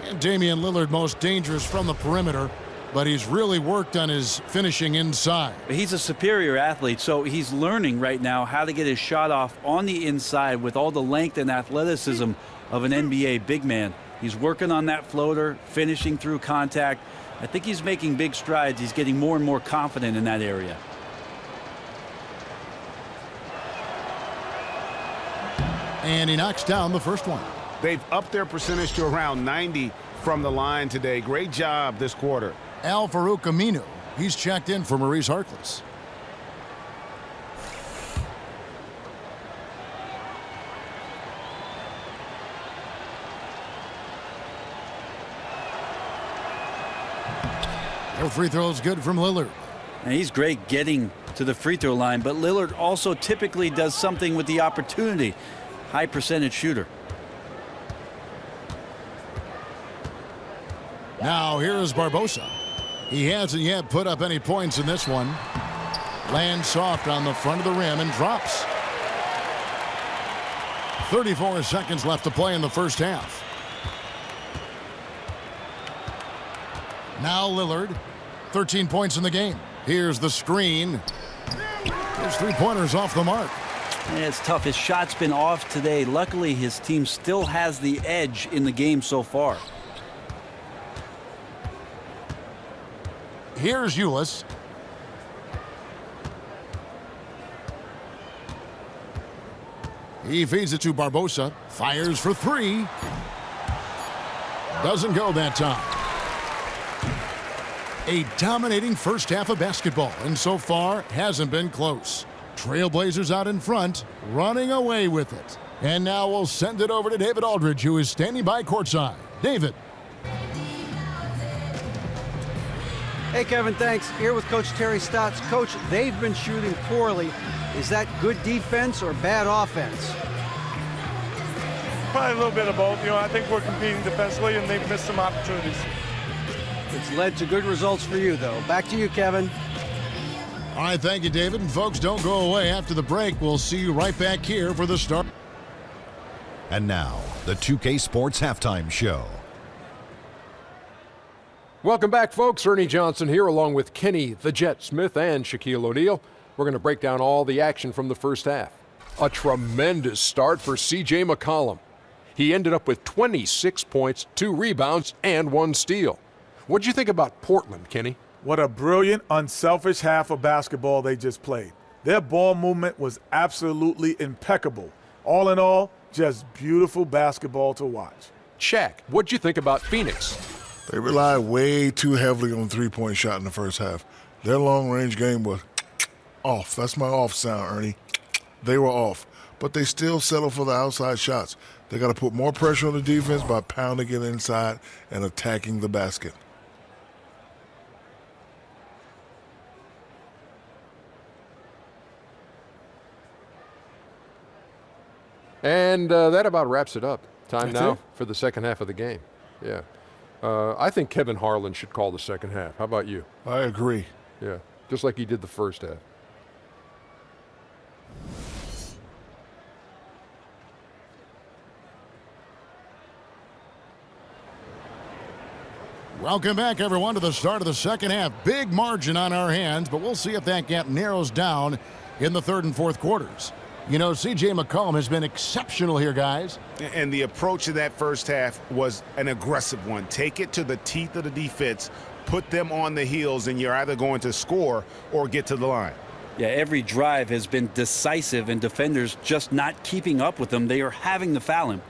And Damian Lillard most dangerous from the perimeter, but he's really worked on his finishing inside. He's a superior athlete, so he's learning right now how to get his shot off on the inside with all the length and athleticism of an NBA big man. He's working on that floater, finishing through contact. I think he's making big strides. He's getting more and more confident in that area. And he knocks down the first one. They've upped their percentage to around 90 from the line today. Great job this quarter. Al Farouk Aminu. He's checked in for Maurice Harkless. No free throws good from Lillard. And he's great getting to the free throw line, but Lillard also typically does something with the opportunity. High percentage shooter. Now here is Barbosa. He hasn't yet put up any points in this one. Lands soft on the front of the rim and drops. 34 seconds left to play in the first half. Now Lillard, 13 points in the game. Here's the screen. His three-pointers off the mark. Yeah, it's tough. His shot's been off today. Luckily, his team still has the edge in the game so far. Here's Ulis. He feeds it to Barbosa. Fires for three. Doesn't go that time. A dominating first half of basketball, and so far hasn't been close. Trailblazers out in front, running away with it. And now we'll send it over to David Aldridge, who is standing by courtside. David. Hey, Kevin, thanks. Here with Coach Terry Stotts. Coach, they've been shooting poorly. Is that good defense or bad offense? Probably a little bit of both. I think we're competing defensively, and they've missed some opportunities. It's led to good results for you, though. Back to you, Kevin. All right, thank you, David. And folks, don't go away. After the break, we'll see you right back here for the start. And now, the 2K Sports Halftime Show. Welcome back, folks. Ernie Johnson here, along with Kenny the Jet Smith and Shaquille O'Neal. We're going to break down all the action from the first half. A tremendous start for C.J. McCollum. He ended up with 26 points, 2 rebounds, and 1 steal. What'd you think about Portland, Kenny? What a brilliant, unselfish half of basketball they just played. Their ball movement was absolutely impeccable. All in all, just beautiful basketball to watch. Shaq, what'd you think about Pheonix? They relied way too heavily on the three-point shot in the first half. Their long-range game was off. That's my off sound, Ernie. They were off, but they still settle for the outside shots. They got to put more pressure on the defense by pounding it inside and attacking the basket. And that about wraps it up. Time now for the second half of the game. Yeah. I think Kevin Harlan should call the second half. How about you? I agree. Yeah, just like he did the first half. Welcome back, everyone, to the start of the second half. Big margin on our hands, but we'll see if that gap narrows down in the third and fourth quarters. C.J. McCollum has been exceptional here, guys. And the approach to that first half was an aggressive one. Take it to the teeth of the defense, put them on the heels, and you're either going to score or get to the line. Yeah, every drive has been decisive, and defenders just not keeping up with them. They are having to foul him.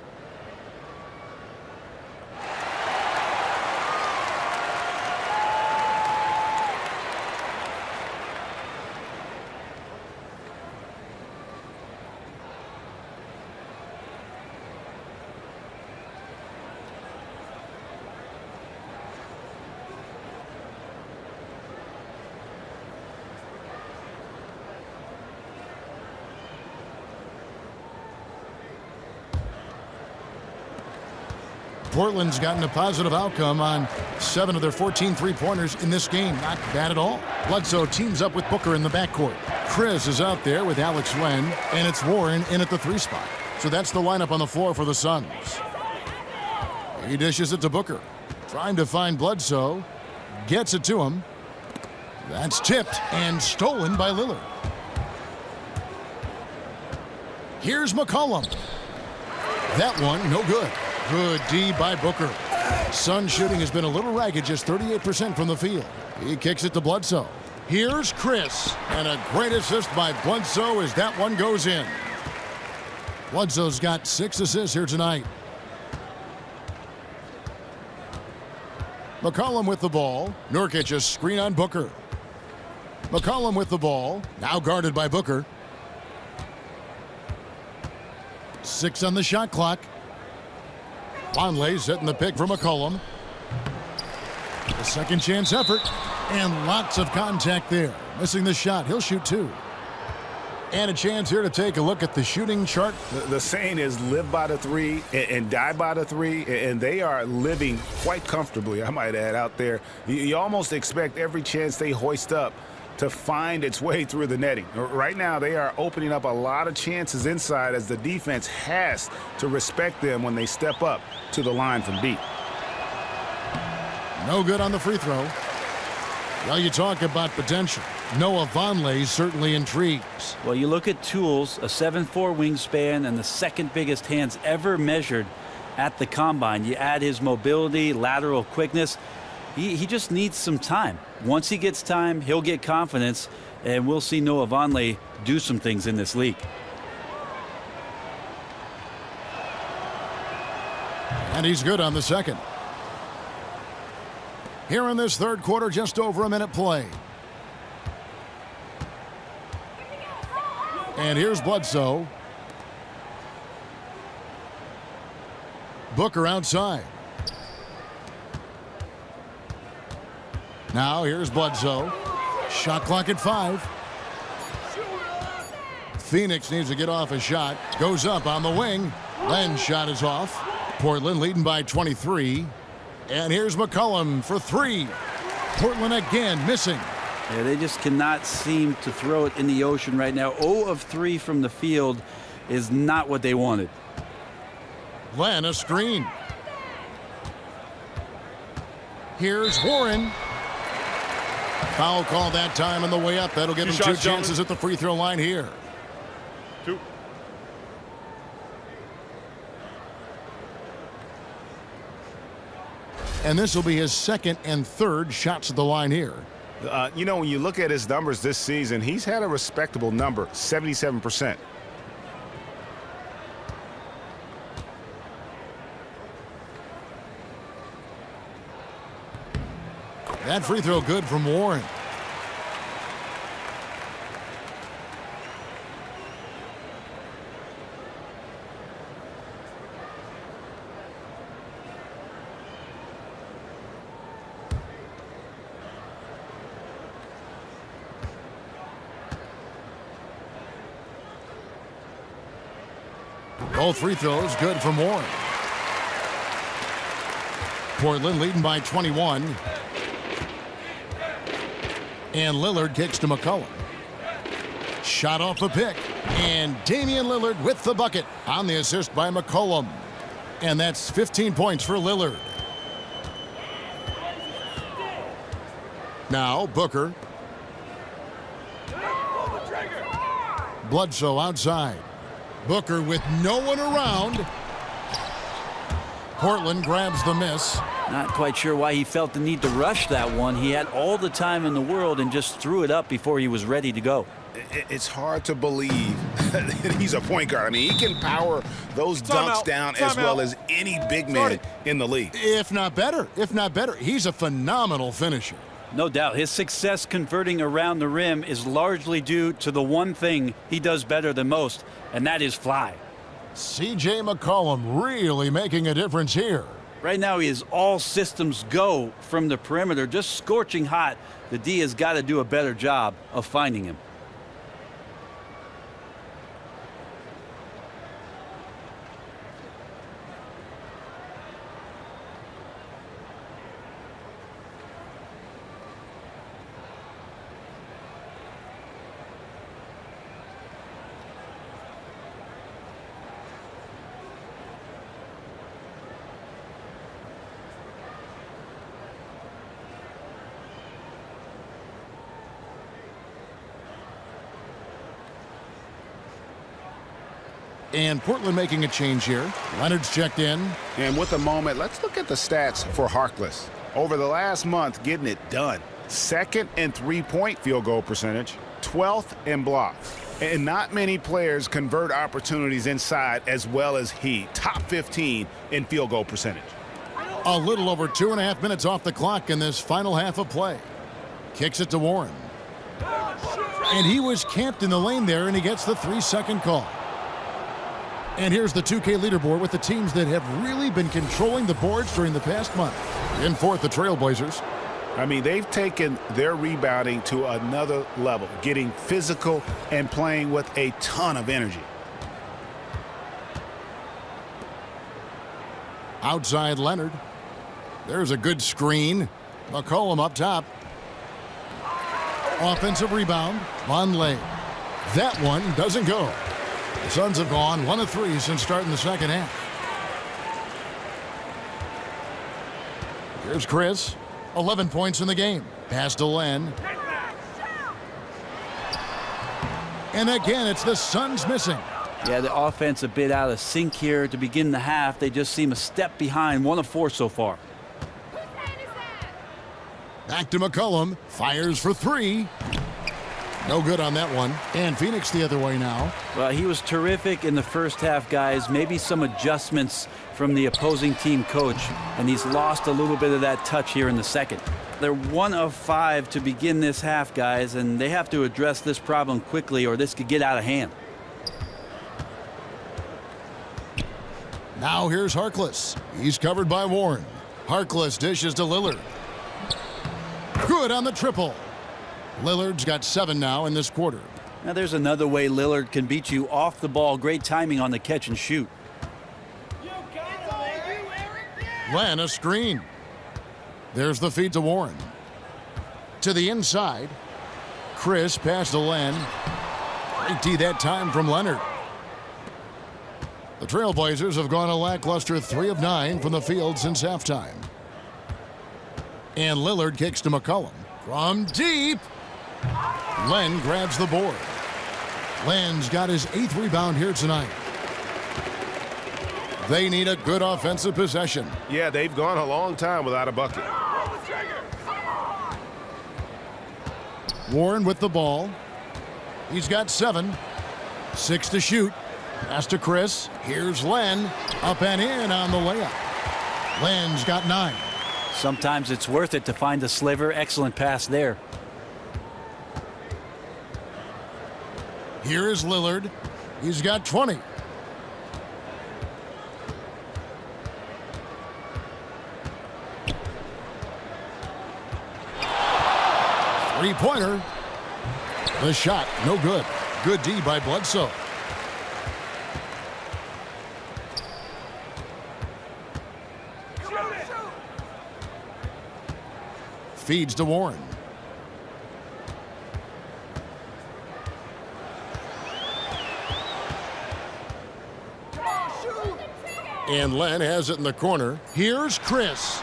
Portland's gotten a positive outcome on 7 of their 14 three-pointers in this game. Not bad at all. Bledsoe teams up with Booker in the backcourt. Chris is out there with Alex Len, and it's Warren in at the 3 spot. So that's the lineup on the floor for the Suns. He dishes it to Booker. Trying to find Bledsoe. Gets it to him. That's tipped and stolen by Lillard. Here's McCollum. That one, no good. Good D by Booker. Suns shooting has been a little ragged, just 38% from the field. He kicks it to Bledsoe. Here's Chris. And a great assist by Bledsoe as that one goes in. Bledsoe's got 6 assists here tonight. McCollum with the ball. Nurkic a screen on Booker. McCollum with the ball. Now guarded by Booker. 6 on the shot clock. Vonleh setting the pick for McCollum. The Second chance effort, and lots of contact there. Missing the shot. He'll shoot 2. And a chance here to take a look at the shooting chart. The saying is live by the 3 and die by the 3, and they are living quite comfortably, I might add, out there. You almost expect every chance they hoist up to find its way through the netting. Right now, they are opening up a lot of chances inside as the defense has to respect them when they step up to the line from deep. No good on the free throw. Well, you talk about potential. Noah Vonleh certainly intrigues. Well, you look at tools, a 7'4" wingspan, and the second biggest hands ever measured at the combine. You add his mobility, lateral quickness. He just needs some time. Once he gets time, he'll get confidence, and we'll see Noah Vonleh do some things in this league. And he's good on the second. Here in this third quarter, just over a minute play. And here's Bledsoe. Booker outside. Now here's Bledsoe. Shot clock at 5. Pheonix needs to get off a shot. Goes up on the wing. Len's shot is off. Portland leading by 23. And here's McCollum for 3. Portland again missing. Yeah, they just cannot seem to throw it in the ocean right now. 0 of 3 from the field is not what they wanted. Len, a screen. Here's Warren. Foul call that time on the way up. That'll give him 2 chances at the free throw line here. 2. And this will be his second and third shots at the line here. You know, when you look at his numbers this season, he's had a respectable number, 77%. That free throw good from Warren. Both free throws good from Warren. Portland leading by 21. And Lillard kicks to McCollum. Shot off the pick. And Damian Lillard with the bucket on the assist by McCollum. And that's 15 points for Lillard. Now Booker. Bledsoe outside. Booker with no one around. Portland grabs the miss. Not quite sure why he felt the need to rush that one. He had all the time in the world and just threw it up before he was ready to go. It's hard to believe that he's a point guard. I mean, he can power those dunks down as well as any big man in the league. If not better. He's a phenomenal finisher. No doubt. His success converting around the rim is largely due to the one thing he does better than most, and that is fly. C.J. McCollum really making a difference here. Right now he is all systems go from the perimeter, just scorching hot. The D has got to do a better job of finding him. And Portland making a change here. Leonard's checked in. And with a moment, let's look at the stats for Harkless. Over the last month, getting it done. 2nd in three-point field goal percentage, 12th in blocks. And not many players convert opportunities inside as well as he. Top 15 in field goal percentage. A little over 2.5 minutes off the clock in this final half of play. Kicks it to Warren. And he was camped in the lane there, and he gets the 3-second call. And here's the 2K leaderboard with the teams that have really been controlling the boards during the past month. In fourth, the Trailblazers. I mean, they've taken their rebounding to another level, getting physical and playing with a ton of energy. Outside Leonard. There's a good screen. McCollum up top. Offensive rebound. Vonleh. That one doesn't go. The Suns have gone 1 of 3 since starting the second half. Here's Chris. 11 points in the game. Pass to Len. And again, it's the Suns missing. Yeah, the offense a bit out of sync here to begin the half. They just seem a step behind. 1 of 4 so far. Back to McCollum. Fires for 3. No good on that one. And Pheonix the other way now. Well, he was terrific in the first half, guys. Maybe some adjustments from the opposing team coach, and he's lost a little bit of that touch here in the second. They're 1 of 5 to begin this half, guys, and they have to address this problem quickly or this could get out of hand. Now here's Harkless. He's covered by Warren. Harkless dishes to Lillard. Good on the triple. Lillard's got 7 now in this quarter. Now there's another way Lillard can beat you off the ball. Great timing on the catch and shoot. Len, a screen. There's the feed to Warren. To the inside. Chris pass to Len. Great D that time from Leonard. The Trailblazers have gone a lackluster 3 of 9 from the field since halftime. And Lillard kicks to McCollum. From deep. Len grabs the board. Len's got his 8th rebound here tonight. They need a good offensive possession. Yeah, they've gone a long time without a bucket. Warren with the ball. He's got 7. 6 to shoot. Pass to Chris. Here's Len. Up and in on the layup. Len's got 9. Sometimes it's worth it to find a sliver. Excellent pass there. Here is Lillard. He's got 20. Three-pointer. The shot, no good. Good D by Bledsoe. Feeds to Warren. And Len has it in the corner. Here's Chris.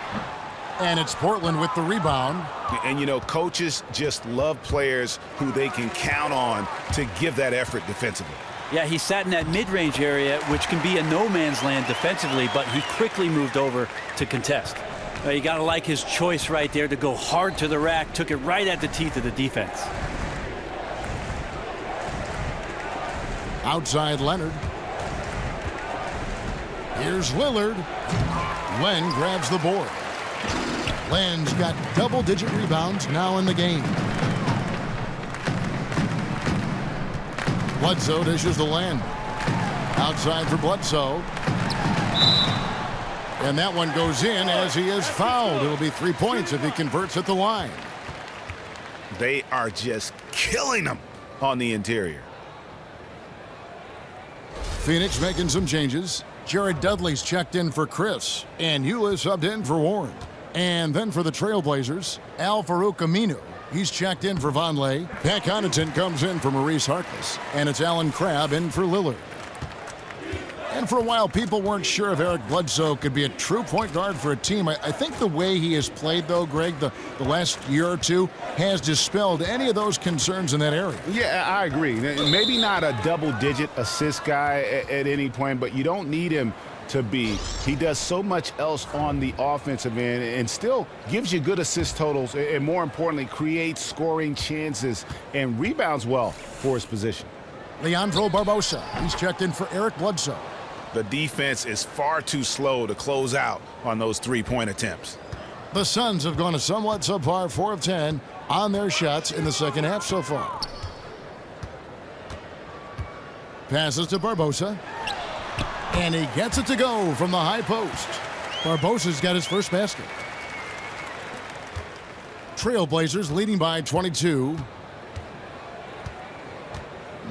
And it's Portland with the rebound. And, you know, coaches just love players who they can count on to give that effort defensively. Yeah, he sat in that mid-range area, which can be a no-man's land defensively, but he quickly moved over to contest. You got to like his choice right there to go hard to the rack. Took it right at the teeth of the defense. Outside Leonard. Here's Lillard. Len grabs the board. Len's got double-digit rebounds now in the game. Bledsoe dishes to Len. Outside for Bledsoe. And that one goes in as he is fouled. It'll be 3 points if he converts at the line. They are just killing them on the interior. Pheonix making some changes. Jared Dudley's checked in for Chris. And Eula subbed in for Warren. And then for the Trailblazers, Al-Farouq Aminu. He's checked in for Vonleh. Pat Connaughton comes in for Maurice Harkless. And it's Alan Crabb in for Lillard. And for a while, people weren't sure if Eric Bledsoe could be a true point guard for a team. I think the way he has played, though, Greg, the last year or two, has dispelled any of those concerns in that area. Yeah, I agree. Maybe not a double-digit assist guy at any point, but you don't need him to be. He does so much else on the offensive end and still gives you good assist totals and, more importantly, creates scoring chances and rebounds well for his position. Leandro Barbosa. He's checked in for Eric Bledsoe. The defense is far too slow to close out on those three-point attempts. The Suns have gone a somewhat subpar 4 of 10 on their shots in the second half so far. Passes to Barbosa. And he gets it to go from the high post. Barbosa's got his first basket. Trailblazers leading by 22.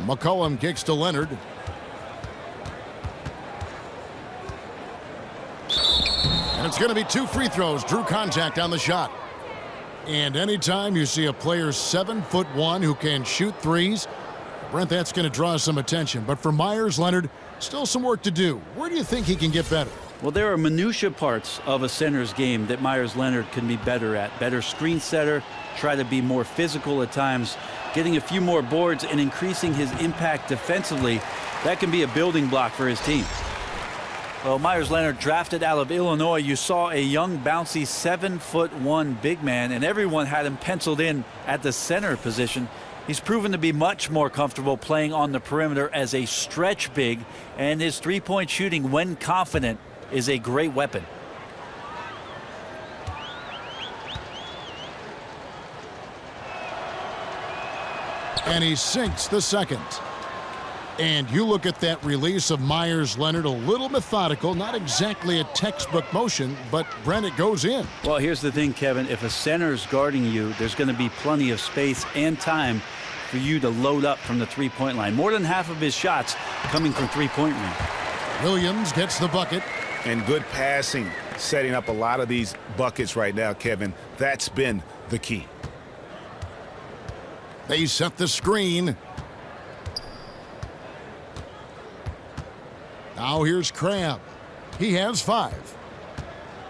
McCollum kicks to Leonard. And it's going to be 2 free throws. Drew contact on the shot. And anytime you see a player 7'1" who can shoot threes, Brent, that's going to draw some attention. But for Myers Leonard, still some work to do. Where do you think he can get better? Well, there are minutia parts of a center's game that Myers Leonard can be better at. Better screen setter, try to be more physical at times, getting a few more boards and increasing his impact defensively. That can be a building block for his team. Well, Myers Leonard drafted out of Illinois. You saw a young, bouncy 7'1" big man, and everyone had him penciled in at the center position. He's proven to be much more comfortable playing on the perimeter as a stretch big, and his three-point shooting, when confident, is a great weapon. And he sinks the second. And you look at that release of Myers Leonard, a little methodical, not exactly a textbook motion, but Brent, it goes in. Well, here's the thing, Kevin. If a center's guarding you, there's going to be plenty of space and time for you to load up from the three-point line. More than half of his shots coming from three-point range. Williams gets the bucket. And good passing, setting up a lot of these buckets right now, Kevin. That's been the key. They set the screen. Now here's Crabb. He has 5.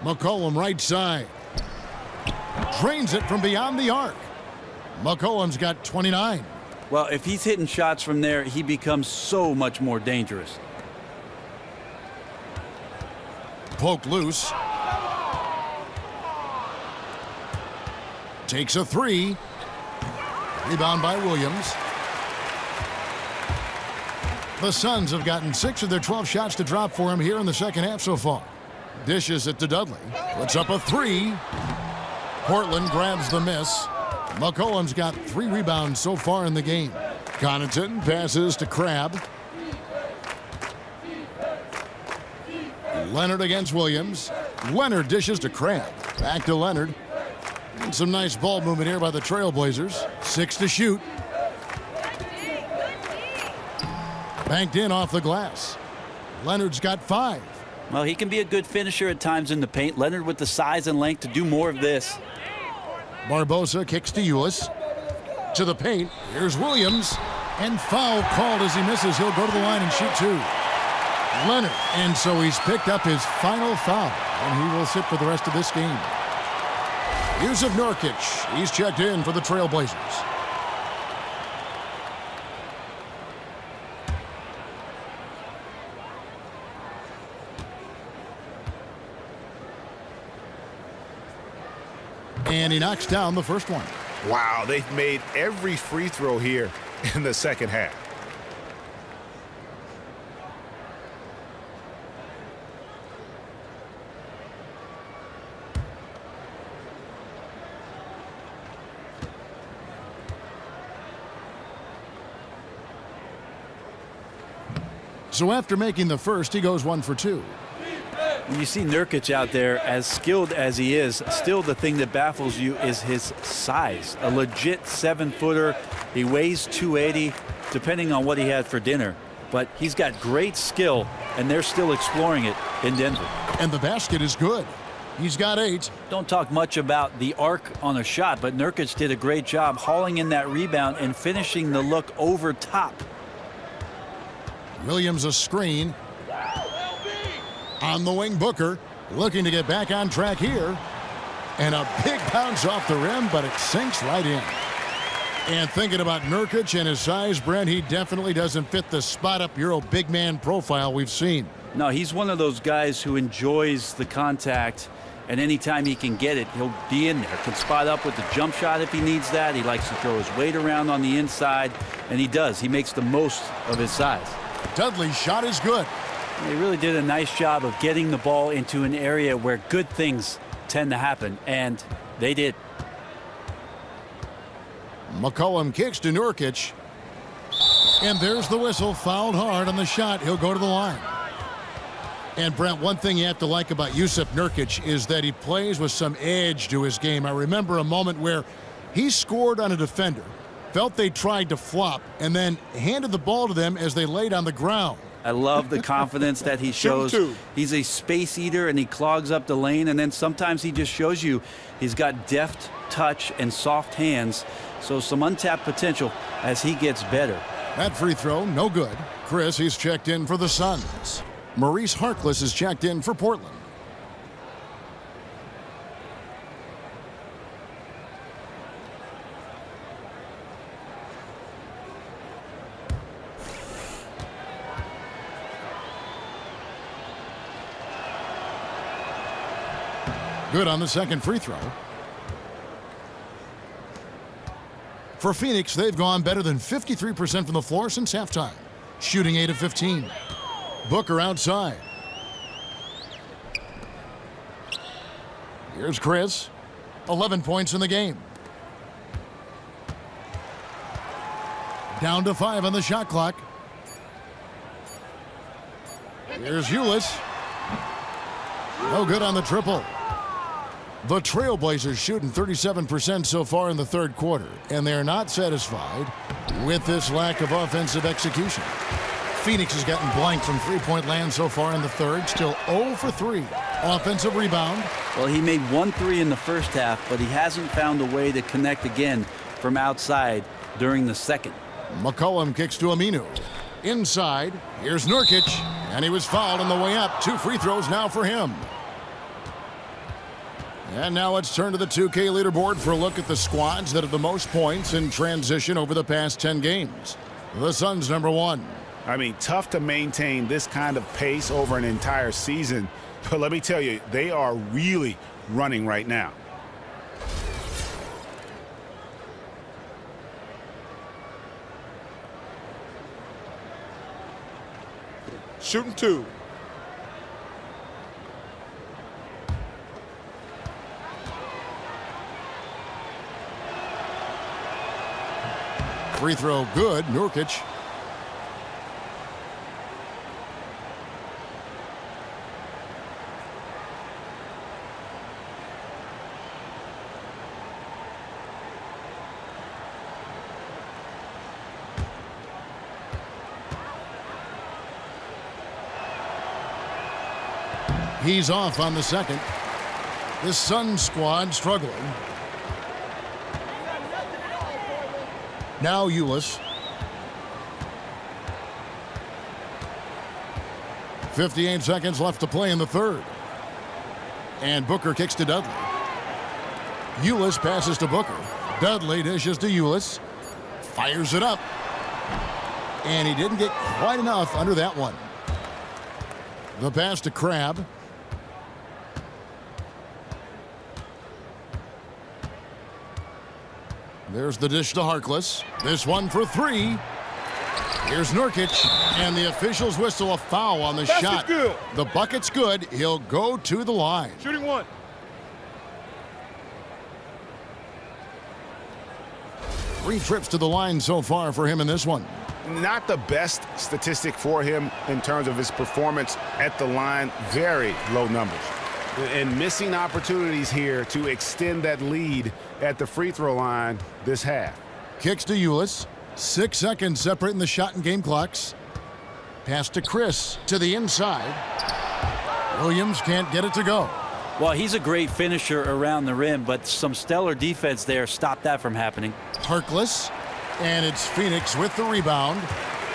McCollum right side. Drains it from beyond the arc. McCollum's got 29. Well, if he's hitting shots from there, he becomes so much more dangerous. Poked loose. Takes a 3. Rebound by Williams. The Suns have gotten 6 of their 12 shots to drop for him here in the second half so far. Dishes it to Dudley. Puts up a 3. Portland grabs the miss. McCollum's got 3 rebounds so far in the game. Connaughton passes to Crabb. Leonard against Williams. Leonard dishes to Crabb. Back to Leonard. And some nice ball movement here by the Trailblazers. 6 to shoot. Banked in off the glass. Leonard's got 5. Well, he can be a good finisher at times in the paint. Leonard with the size and length to do more of this. Barbosa kicks to Ulis. To the paint. Here's Williams. And foul called as he misses. He'll go to the line and shoot 2. Leonard. And so he's picked up his final foul. And he will sit for the rest of this game. Yusuf Nurkic. He's checked in for the Trailblazers. And he knocks down the first one. Wow, they've made every free throw here in the second half. So after making the first, he goes 1 for 2. When you see Nurkic out there, as skilled as he is, still the thing that baffles you is his size. A legit 7-footer. He weighs 280, depending on what he had for dinner. But he's got great skill, and they're still exploring it in Denver. And the basket is good. He's got 8. Don't talk much about the arc on a shot, but Nurkic did a great job hauling in that rebound and finishing the look over top. Williams a screen. On the wing, Booker looking to get back on track here. And a big bounce off the rim, but it sinks right in. And thinking about Nurkic and his size, Brent, he definitely doesn't fit the spot-up Euro big man profile we've seen. No, he's one of those guys who enjoys the contact, and anytime he can get it, he'll be in there. Can spot up with the jump shot if he needs that. He likes to throw his weight around on the inside, and he does. He makes the most of his size. Dudley's shot is good. They really did a nice job of getting the ball into an area where good things tend to happen, and they did. McCollum kicks to Nurkic. And there's the whistle. Fouled hard on the shot. He'll go to the line. And, Brent, one thing you have to like about Jusuf Nurkic is that he plays with some edge to his game. I remember a moment where he scored on a defender, felt they tried to flop, and then handed the ball to them as they laid on the ground. I love the confidence that he shows. He's a space eater, and he clogs up the lane, and then sometimes he just shows you he's got deft touch and soft hands, so some untapped potential as he gets better. That free throw, no good. Chris, he's checked in for the Suns. Maurice Harkless is checked in for Portland. Good on the second free throw. For Phoenix, they've gone better than 53% from the floor since halftime, shooting 8 of 15. Booker outside. Here's Chris. 11 points in the game. Down to 5 on the shot clock. Here's Ulis. No good on the triple. The Trailblazers shooting 37% so far in the third quarter, and they're not satisfied with this lack of offensive execution. Phoenix has gotten blank from three-point land so far in the third, still 0 for 3. Offensive rebound. Well, he made 1 3 in the first half, but he hasn't found a way to connect again from outside during the second. McCollum kicks to Aminu. Inside, here's Nurkic, and he was fouled on the way up. 2 free throws now for him. And now let's turn to the 2K leaderboard for a look at the squads that have the most points in transition over the past 10 games. The Suns number 1. I mean, tough to maintain this kind of pace over an entire season. But let me tell you, they are really running right now. Shooting 2. Free throw good. Nurkic. He's off on the second. The Suns squad struggling. Now Ulis. 58 seconds left to play in the third. And Booker kicks to Dudley. Ulis passes to Booker. Dudley dishes to Ulis. Fires it up. And he didn't get quite enough under that one. The pass to Crabbe. There's the dish to Harkless. This one for 3. Here's Nurkic, and the officials whistle a foul on the shot. Good. The bucket's good. He'll go to the line. Shooting 1. Three trips to the line so far for him in this one. Not the best statistic for him in terms of his performance at the line. Very low numbers. And missing opportunities here to extend that lead at the free throw line this half. Kicks to Ulis. 6 seconds separating the shot and game clocks. Pass to Chris to the inside. Williams can't get it to go. Well, he's a great finisher around the rim, but some stellar defense there stopped that from happening. Harkless, and it's Phoenix with the rebound.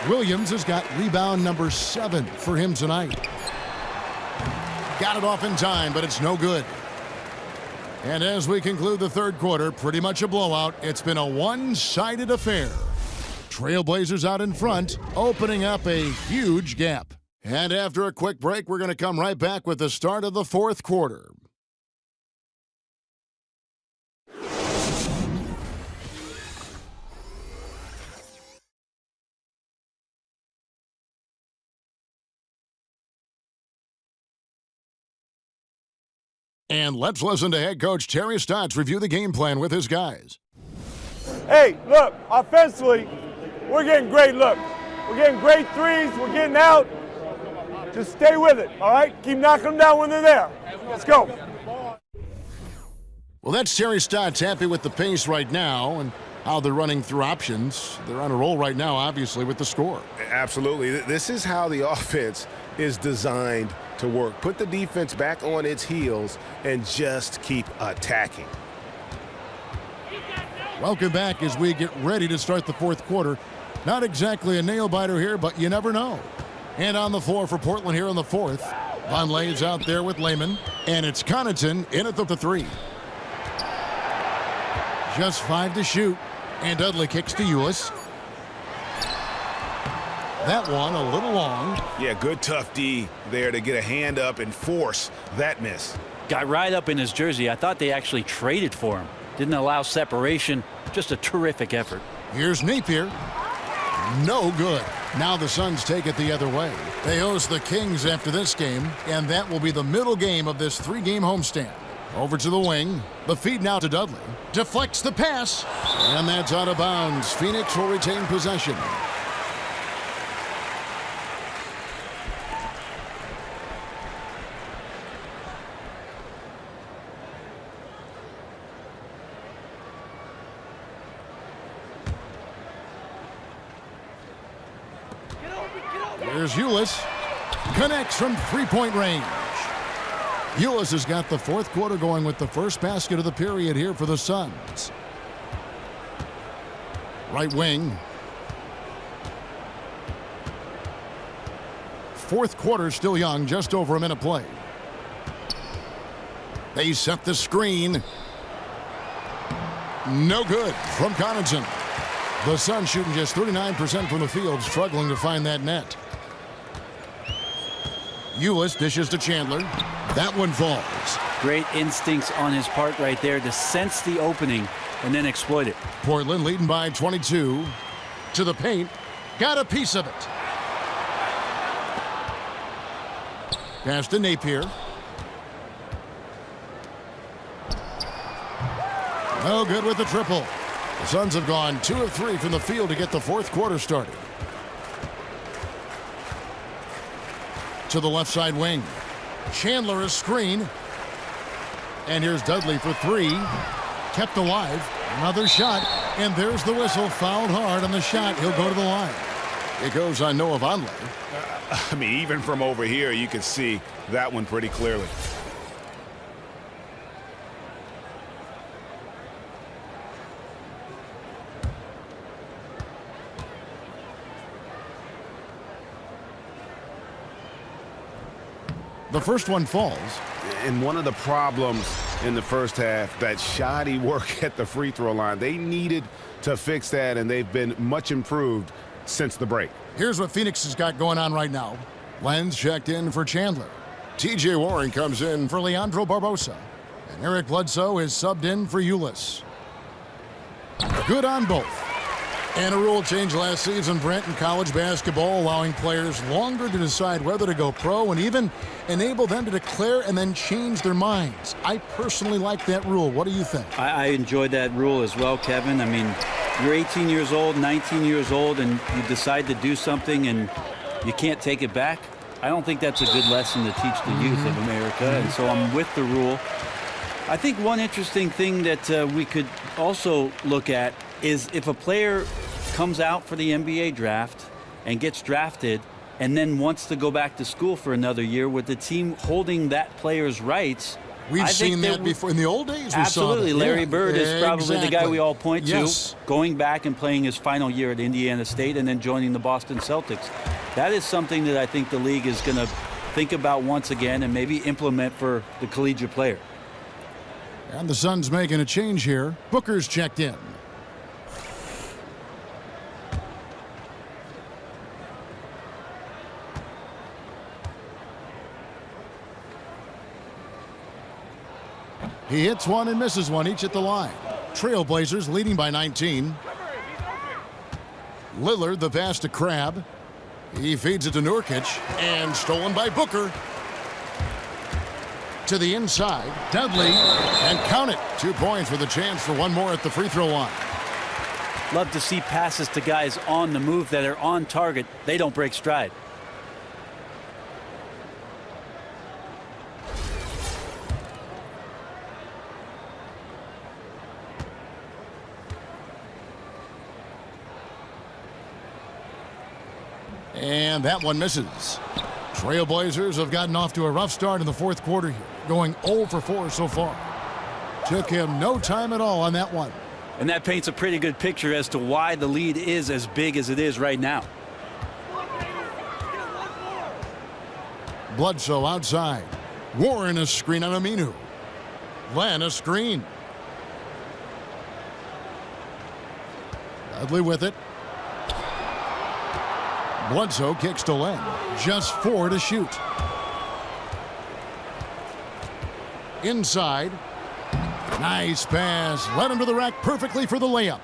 Williams has got rebound number 7 for him tonight. Got it off in time, but it's no good. And as we conclude the third quarter, pretty much a blowout. It's been a one-sided affair. Trailblazers out in front, opening up a huge gap. And after a quick break, we're going to come right back with the start of the fourth quarter. And let's listen to head coach Terry Stotts review the game plan with his guys. Hey, look, offensively, we're getting great looks. We're getting great threes. We're getting out. Just stay with it, all right? Keep knocking them down when they're there. Let's go. Well, that's Terry Stotts happy with the pace right now and how they're running through options. They're on a roll right now, obviously, with the score. Absolutely. This is how the offense is designed to work. Put the defense back on its heels and just keep attacking. Welcome back as we get ready to start the fourth quarter. Not exactly a nail-biter here, but you never know. And on the floor for Portland here in the fourth. Vonleh is out there with Lehman. And it's Connaughton in at the three. Just 5 to shoot. And Dudley kicks to Ulis. That one a little long. Yeah, good tough D there to get a hand up and force that miss. Got right up in his jersey. I thought they actually traded for him. Didn't allow separation. Just a terrific effort. Here's Napier. No good. Now the Suns take it the other way. They host the Kings after this game, and that will be the middle game of this 3-game homestand. Over to the wing. The feed now to Dudley. Deflects the pass. And that's out of bounds. Phoenix will retain possession. There's Ulis. Connects from three-point range. Ulis has got the fourth quarter going with the first basket of the period here for the Suns. Right wing. Fourth quarter still young, just over a minute play. They set the screen. No good from Connaughton. The Suns shooting just 39% from the field, struggling to find that net. Ulis dishes to Chandler. That one falls. Great instincts on his part right there to sense the opening and then exploit it. Portland leading by 22. To the paint. Got a piece of it. Pass to Napier. No good with the triple. The Suns have gone 2 of 3 from the field to get the fourth quarter started. To the left side wing. Chandler a screen. And here's Dudley for 3. Kept alive. Another shot. And there's the whistle. Fouled hard on the shot. He'll go to the line. It goes on Noah Vonleh. I mean, even from over here, you can see that one pretty clearly. The first one falls. And one of the problems in the first half, that shoddy work at the free throw line. They needed to fix that, and they've been much improved since the break. Here's what Phoenix has got going on right now. Lenz checked in for Chandler. TJ Warren comes in for Leandro Barbosa. And Eric Bledsoe is subbed in for Ulis. Good on both. And a rule change last season, Brent, in college basketball, allowing players longer to decide whether to go pro and even enable them to declare and then change their minds. I personally like that rule. What do you think? I enjoyed that rule as well, Kevin. I mean, you're 18 years old, 19 years old, and you decide to do something and you can't take it back. I don't think that's a good lesson to teach the youth of America, and so I'm with the rule. I think one interesting thing that we could also look at is if a player comes out for the NBA draft and gets drafted and then wants to go back to school for another year with the team holding that player's rights. We've seen that before. In the old days, we absolutely. saw that. Larry Bird is probably the guy we all point to, yes. going back and playing his final year at Indiana State and then joining the Boston Celtics. That is something that I think the league is going to think about once again and maybe implement for the collegiate player. And the Suns making a change here. Booker's checked in. He hits one and misses one, each at the line. Trailblazers leading by 19. Lillard, the pass to Crabbe. He feeds it to Nurkic, and stolen by Booker. To the inside, Dudley, and count it. 2 points with a chance for one more at the free throw line. Love to see passes to guys on the move that are on target. They don't break stride. And that one misses. Trailblazers have gotten off to a rough start in the fourth quarter here, going 0 for 4 so far. Took him no time at all on that one. And that paints a pretty good picture as to why the lead is as big as it is right now. Bledsoe outside. Warren a screen on Aminu. Len a screen. Dudley with it. Bledsoe kicks to Len. Just 4 to shoot. Inside. Nice pass. Led him to the rack perfectly for the layup.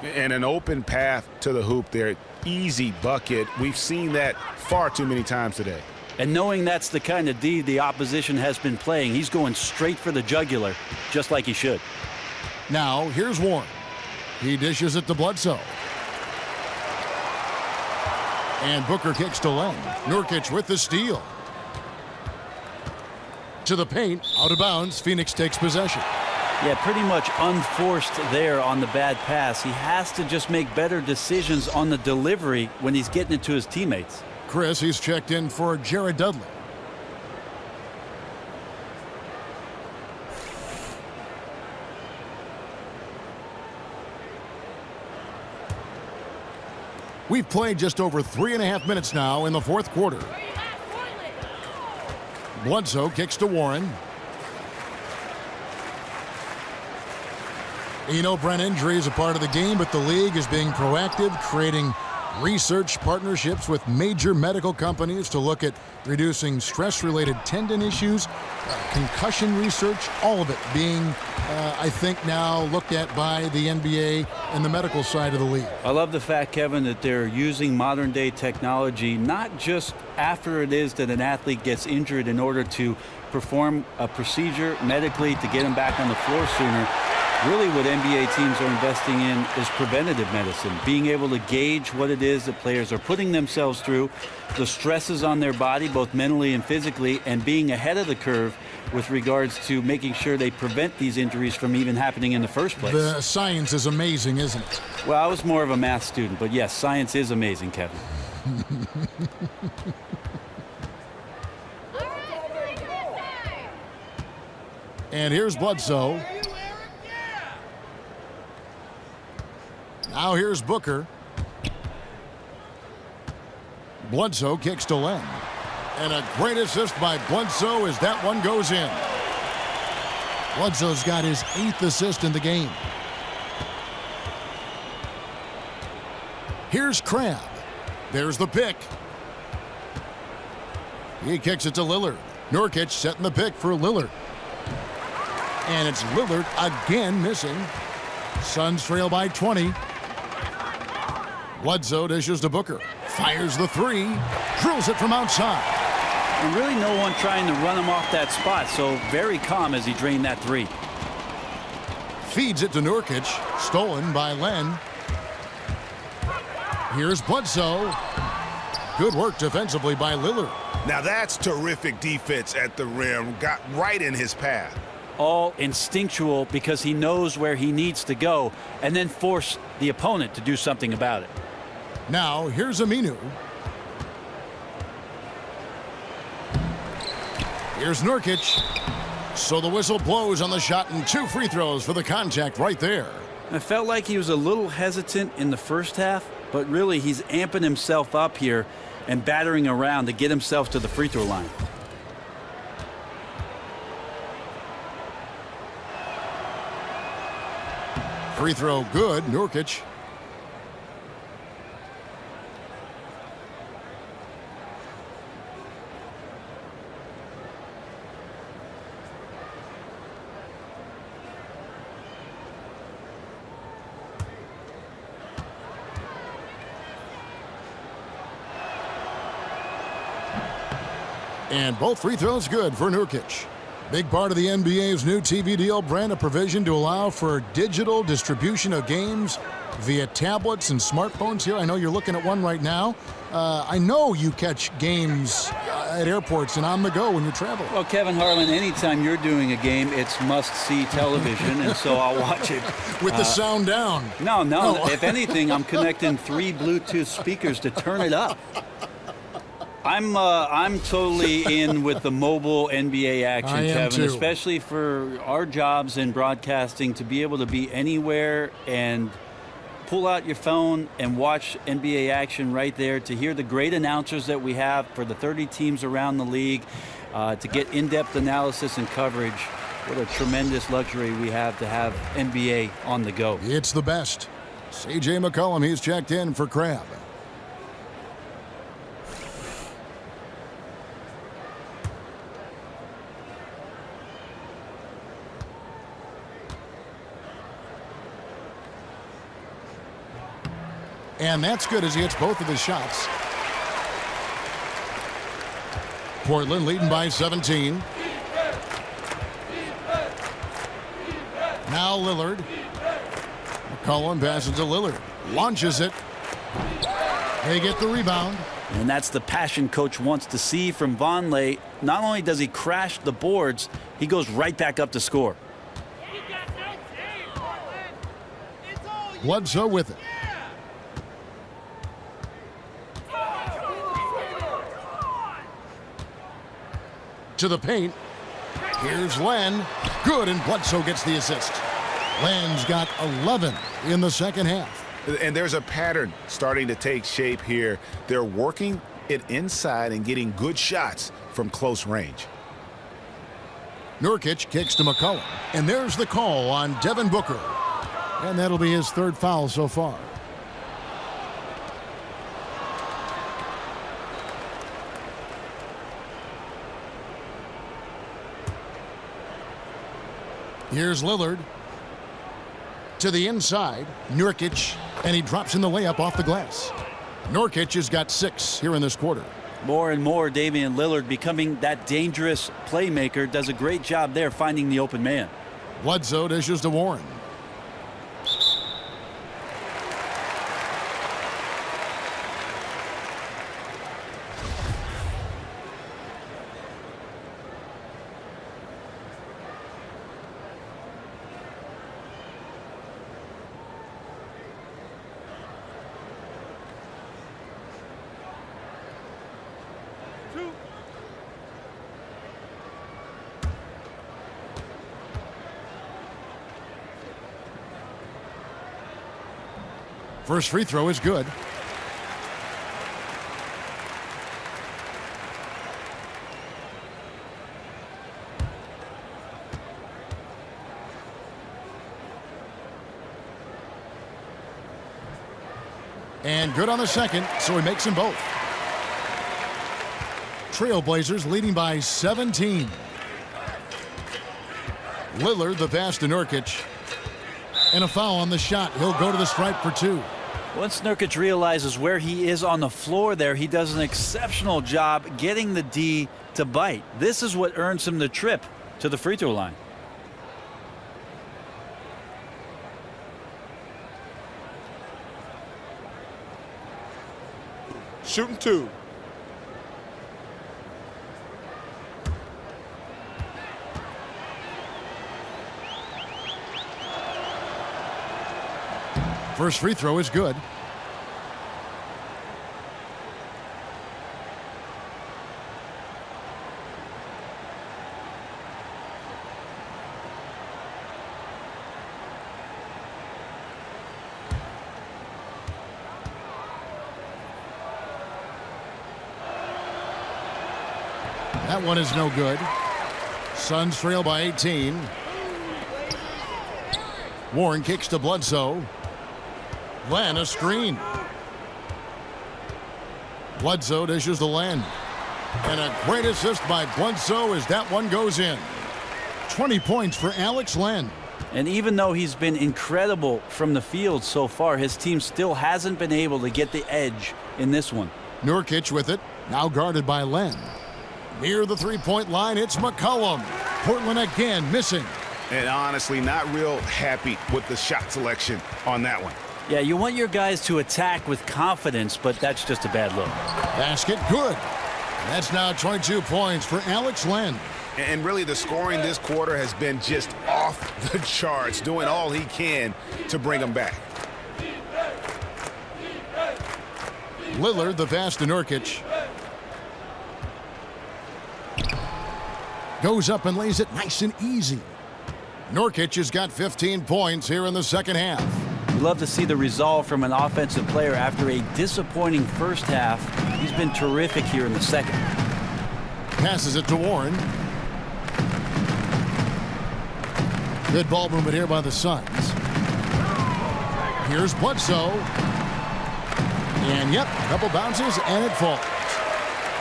And an open path to the hoop there. Easy bucket. We've seen that far too many times today. And knowing that's the kind of D the opposition has been playing, he's going straight for the jugular, just like he should. Now, here's Warren. He dishes it to Bledsoe. And Booker kicks to Len. Nurkic with the steal. To the paint, out of bounds. Pheonix takes possession. Yeah, pretty much unforced there on the bad pass. He has to just make better decisions on the delivery when he's getting it to his teammates. Chris, he's checked in for Jared Dudley. We've played just over 3.5 minutes now in the fourth quarter. Bledsoe kicks to Warren. You know, Brent, injury is a part of the game, but the league is being proactive, creating research partnerships with major medical companies to look at reducing stress-related tendon issues, concussion research, all of it being, I think, now looked at by the NBA and the medical side of the league. I love the fact, Kevin, that they're using modern-day technology, not just after it is that an athlete gets injured in order to perform a procedure medically to get him back on the floor sooner. Really what NBA teams are investing in is preventative medicine, being able to gauge what it is that players are putting themselves through, the stresses on their body, both mentally and physically, and being ahead of the curve with regards to making sure they prevent these injuries from even happening in the first place. The science is amazing, isn't it? Well, I was more of a math student, but yes, science is amazing, Kevin. And here's Bledsoe. Now here's Booker. Bledsoe kicks to Len. And a great assist by Bledsoe as that one goes in. Bledsoe's got his 8th assist in the game. Here's Crabbe. There's the pick. He kicks it to Lillard. Nurkic setting the pick for Lillard. And it's Lillard again missing. Suns trail by 20. Bledsoe dishes to Booker. Fires the 3. Drills it from outside. And really no one trying to run him off that spot, so very calm as he drained that 3. Feeds it to Nurkic. Stolen by Len. Here's Bledsoe. Good work defensively by Lillard. Now that's terrific defense at the rim. Got right in his path. All instinctual because he knows where he needs to go and then force the opponent to do something about it. Now here's Aminu. Here's Nurkic. So the whistle blows on the shot and 2 free throws for the contact right there. I felt like he was a little hesitant in the first half, but really he's amping himself up here and battering around to get himself to the free throw line. Free throw good, Nurkic. And both free throws good for Nurkic. Big part of the NBA's new TV deal, Brand, a provision to allow for digital distribution of games via tablets and smartphones here. I know you're looking at one right now. I know you catch games at airports and on the go when you travel. Well, Kevin Harlan, anytime you're doing a game, it's must-see television, and so I'll watch it. With the sound down. No. If anything, I'm connecting 3 Bluetooth speakers to turn it up. I'm totally in with the mobile NBA action, I am Kevin, too. especially for our jobs in broadcasting, to be able to be anywhere and pull out your phone and watch NBA action right there, to hear the great announcers that we have for the 30 teams around the league, to get in-depth analysis and coverage. What a tremendous luxury we have to have NBA on the go. It's the best. C.J. McCollum, he's checked in for Crab. And that's good as he hits both of his shots. Portland leading by 17. Now Lillard. McCollum passes to Lillard. Launches it. They get the rebound. And that's the passion coach wants to see from Vonleh. Not only does he crash the boards, he goes right back up to score. Bledsoe with it. To the paint. Here's Len. Good, and Bledsoe gets the assist. Len's got 11 in the second half. And there's a pattern starting to take shape here. They're working it inside and getting good shots from close range. Nurkic kicks to McCollum. And there's the call on Devin Booker. And that'll be his third foul so far. Here's Lillard. To the inside, Nurkic, and he drops in the layup off the glass. Nurkic has got 6 here in this quarter. More and more, Damian Lillard becoming that dangerous playmaker. Does a great job there finding the open man. Bledsoe dishes to Warren. First free throw is good. And good on the second, so he makes them both. Trailblazers leading by 17. Lillard the pass to Nurkic. And a foul on the shot. He'll go to the stripe for 2. Once Nurkic realizes where he is on the floor there, he does an exceptional job getting the D to bite. This is what earns him the trip to the free throw line. Shooting 2. First free throw is good. That one is no good. Suns trail by 18. Warren kicks to Bledsoe. Len a screen. Bledsoe dishes to Len. And a great assist by Bledsoe as that one goes in. 20 points for Alex Len. And even though he's been incredible from the field so far, his team still hasn't been able to get the edge in this one. Nurkic with it, now guarded by Len. Near the three-point line, it's McCollum. Portland again missing. And honestly, not real happy with the shot selection on that one. Yeah, you want your guys to attack with confidence, but that's just a bad look. Basket good. That's now 22 points for Alex Len. And really, the scoring this quarter has been just off the charts, doing all he can to bring them back. Lillard the pass to Nurkic. Goes up and lays it nice and easy. Nurkic has got 15 points here in the second half. You love to see the resolve from an offensive player after a disappointing first half. He's been terrific here in the second. Passes it to Warren. Good ball movement here by the Suns. Here's Bledsoe. And, yep, a couple bounces, and it falls.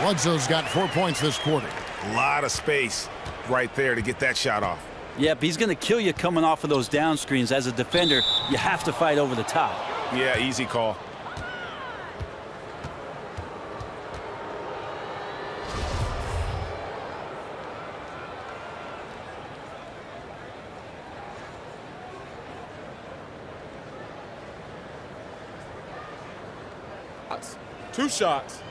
Bledsoe's got 4 points this quarter. A lot of space right there to get that shot off. Yep, he's going to kill you coming off of those down screens. As a defender, you have to fight over the top. Yeah, easy call. Two shots.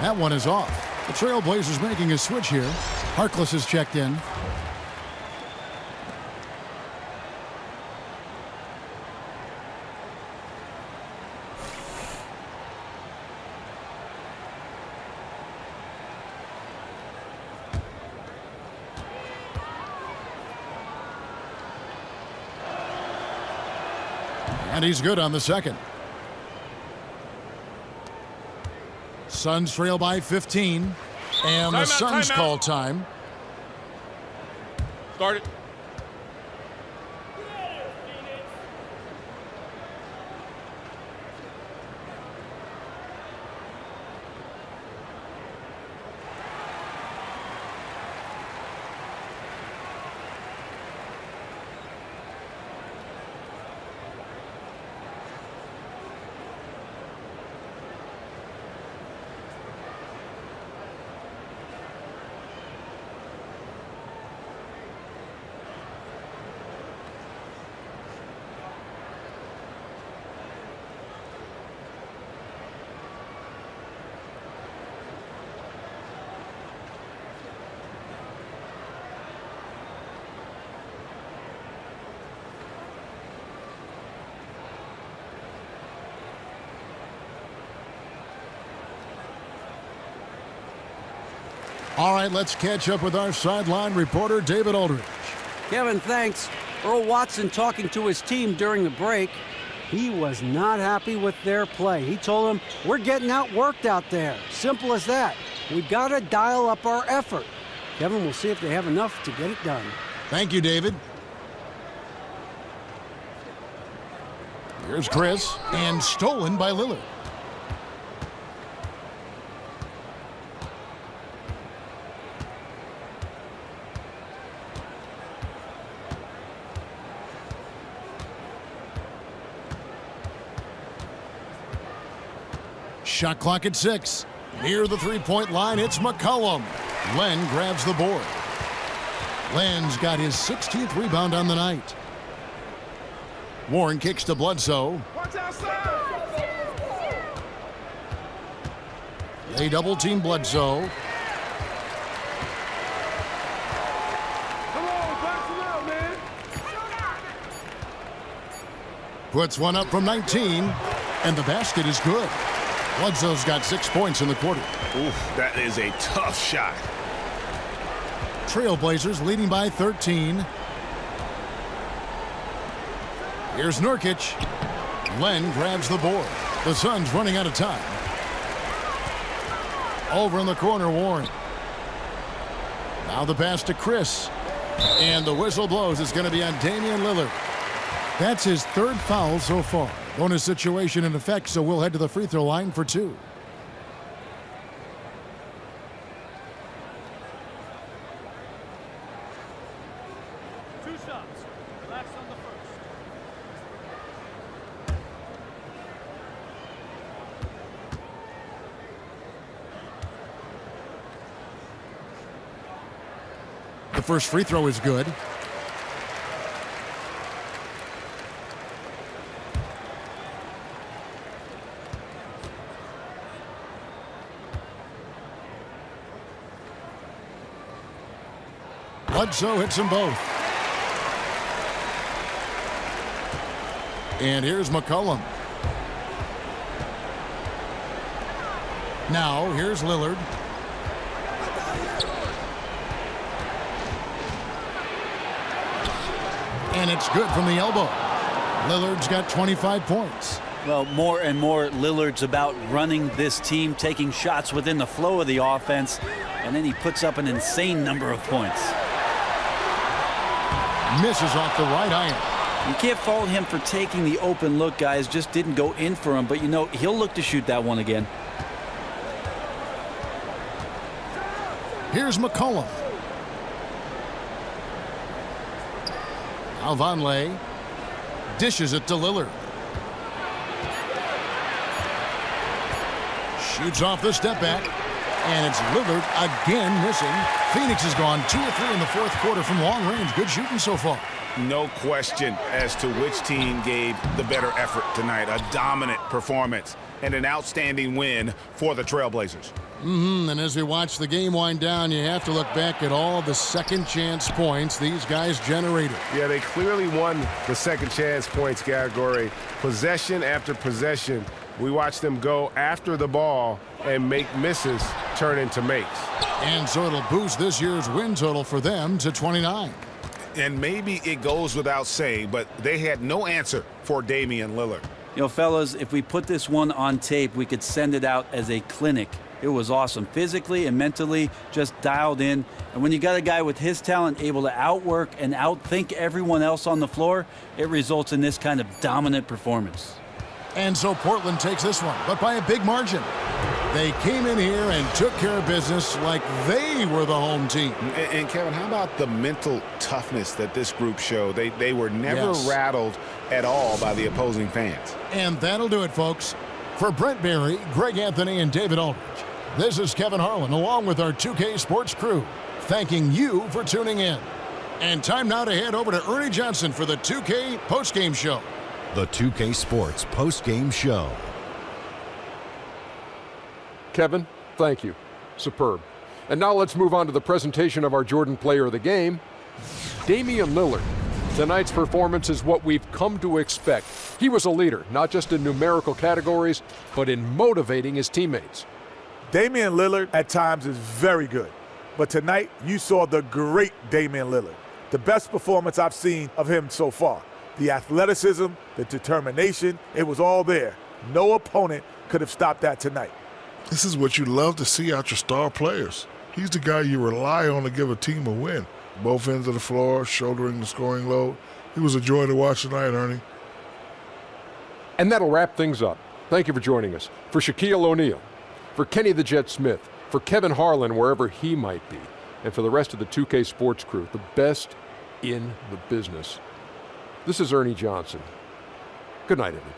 That one is off. The Trailblazers making a switch here. Harkless has checked in. And he's good on the second. Suns trail by 15. And the Suns call time. Start it. All right, let's catch up with our sideline reporter, David Aldridge. Kevin, thanks. Earl Watson talking to his team during the break. He was not happy with their play. He told them, we're getting outworked out there. Simple as that. We got to dial up our effort. Kevin, we'll see if they have enough to get it done. Thank you, David. Here's Chris, and stolen by Lillard. Shot clock at 6. Near the three-point line, it's McCollum. Len grabs the board. Len's got his 16th rebound on the night. Warren kicks to Bledsoe. Watch outside. They double-team Bledsoe. Come on, box him out, man. Puts one up from 19, and the basket is good. Bledsoe's got 6 points in the quarter. Oof, that is a tough shot. Trailblazers leading by 13. Here's Nurkic. Len grabs the board. The Suns running out of time. Over in the corner, Warren. Now the pass to Chris. And the whistle blows. It's going to be on Damian Lillard. That's his third foul so far. Bonus situation in effect, so we'll head to the free throw line for 2. Two shots. Relax on the first. The first free throw is good. Bledsoe hits them both. And here's McCollum. Now, here's Lillard. And it's good from the elbow. Lillard's got 25 points. Well, more and more Lillard's about running this team, taking shots within the flow of the offense, and then he puts up an insane number of points. Misses off the right iron. You can't fault him for taking the open look, guys. Just didn't go in for him, but you know, he'll look to shoot that one again. Here's McCollum. Vonleh dishes it to Lillard. Shoots off the step back. And it's Lillard again missing. Phoenix has gone 2 of 3 in the fourth quarter from long range. Good shooting so far. No question as to which team gave the better effort tonight. A dominant performance and an outstanding win for the Trailblazers. And as we watch the game wind down, you have to look back at all the second chance points these guys generated. Yeah, they clearly won the second chance points category. Possession after possession, we watched them go after the ball and make misses turn into makes. And so it'll boost this year's win total for them to 29. And maybe it goes without saying, but they had no answer for Damian Lillard. You know, fellas, if we put this one on tape, we could send it out as a clinic. It was awesome. Physically and mentally just dialed in. And when you got a guy with his talent able to outwork and outthink everyone else on the floor, it results in this kind of dominant performance. And so Portland takes this one, but by a big margin. They came in here and took care of business like they were the home team. And Kevin, how about the mental toughness that this group showed? They were never rattled at all by the opposing fans. And that'll do it, folks. For Brent Barry, Greg Anthony, and David Aldridge, this is Kevin Harlan along with our 2K Sports crew, thanking you for tuning in. And time now to head over to Ernie Johnson for the 2K Postgame Show. The 2K Sports Postgame Show. Kevin, thank you. Superb. And now let's move on to the presentation of our Jordan Player of the Game, Damian Lillard. Tonight's performance is what we've come to expect. He was a leader, not just in numerical categories, but in motivating his teammates. Damian Lillard at times is very good. But tonight, you saw the great Damian Lillard. The best performance I've seen of him so far. The athleticism, the determination, it was all there. No opponent could have stopped that tonight. This is what you love to see out your star players. He's the guy you rely on to give a team a win. Both ends of the floor, shouldering the scoring load. He was a joy to watch tonight, Ernie. And that'll wrap things up. Thank you for joining us. For Shaquille O'Neal, for Kenny the Jet Smith, for Kevin Harlan, wherever he might be, and for the rest of the 2K Sports crew, the best in the business. This is Ernie Johnson. Good night, everybody.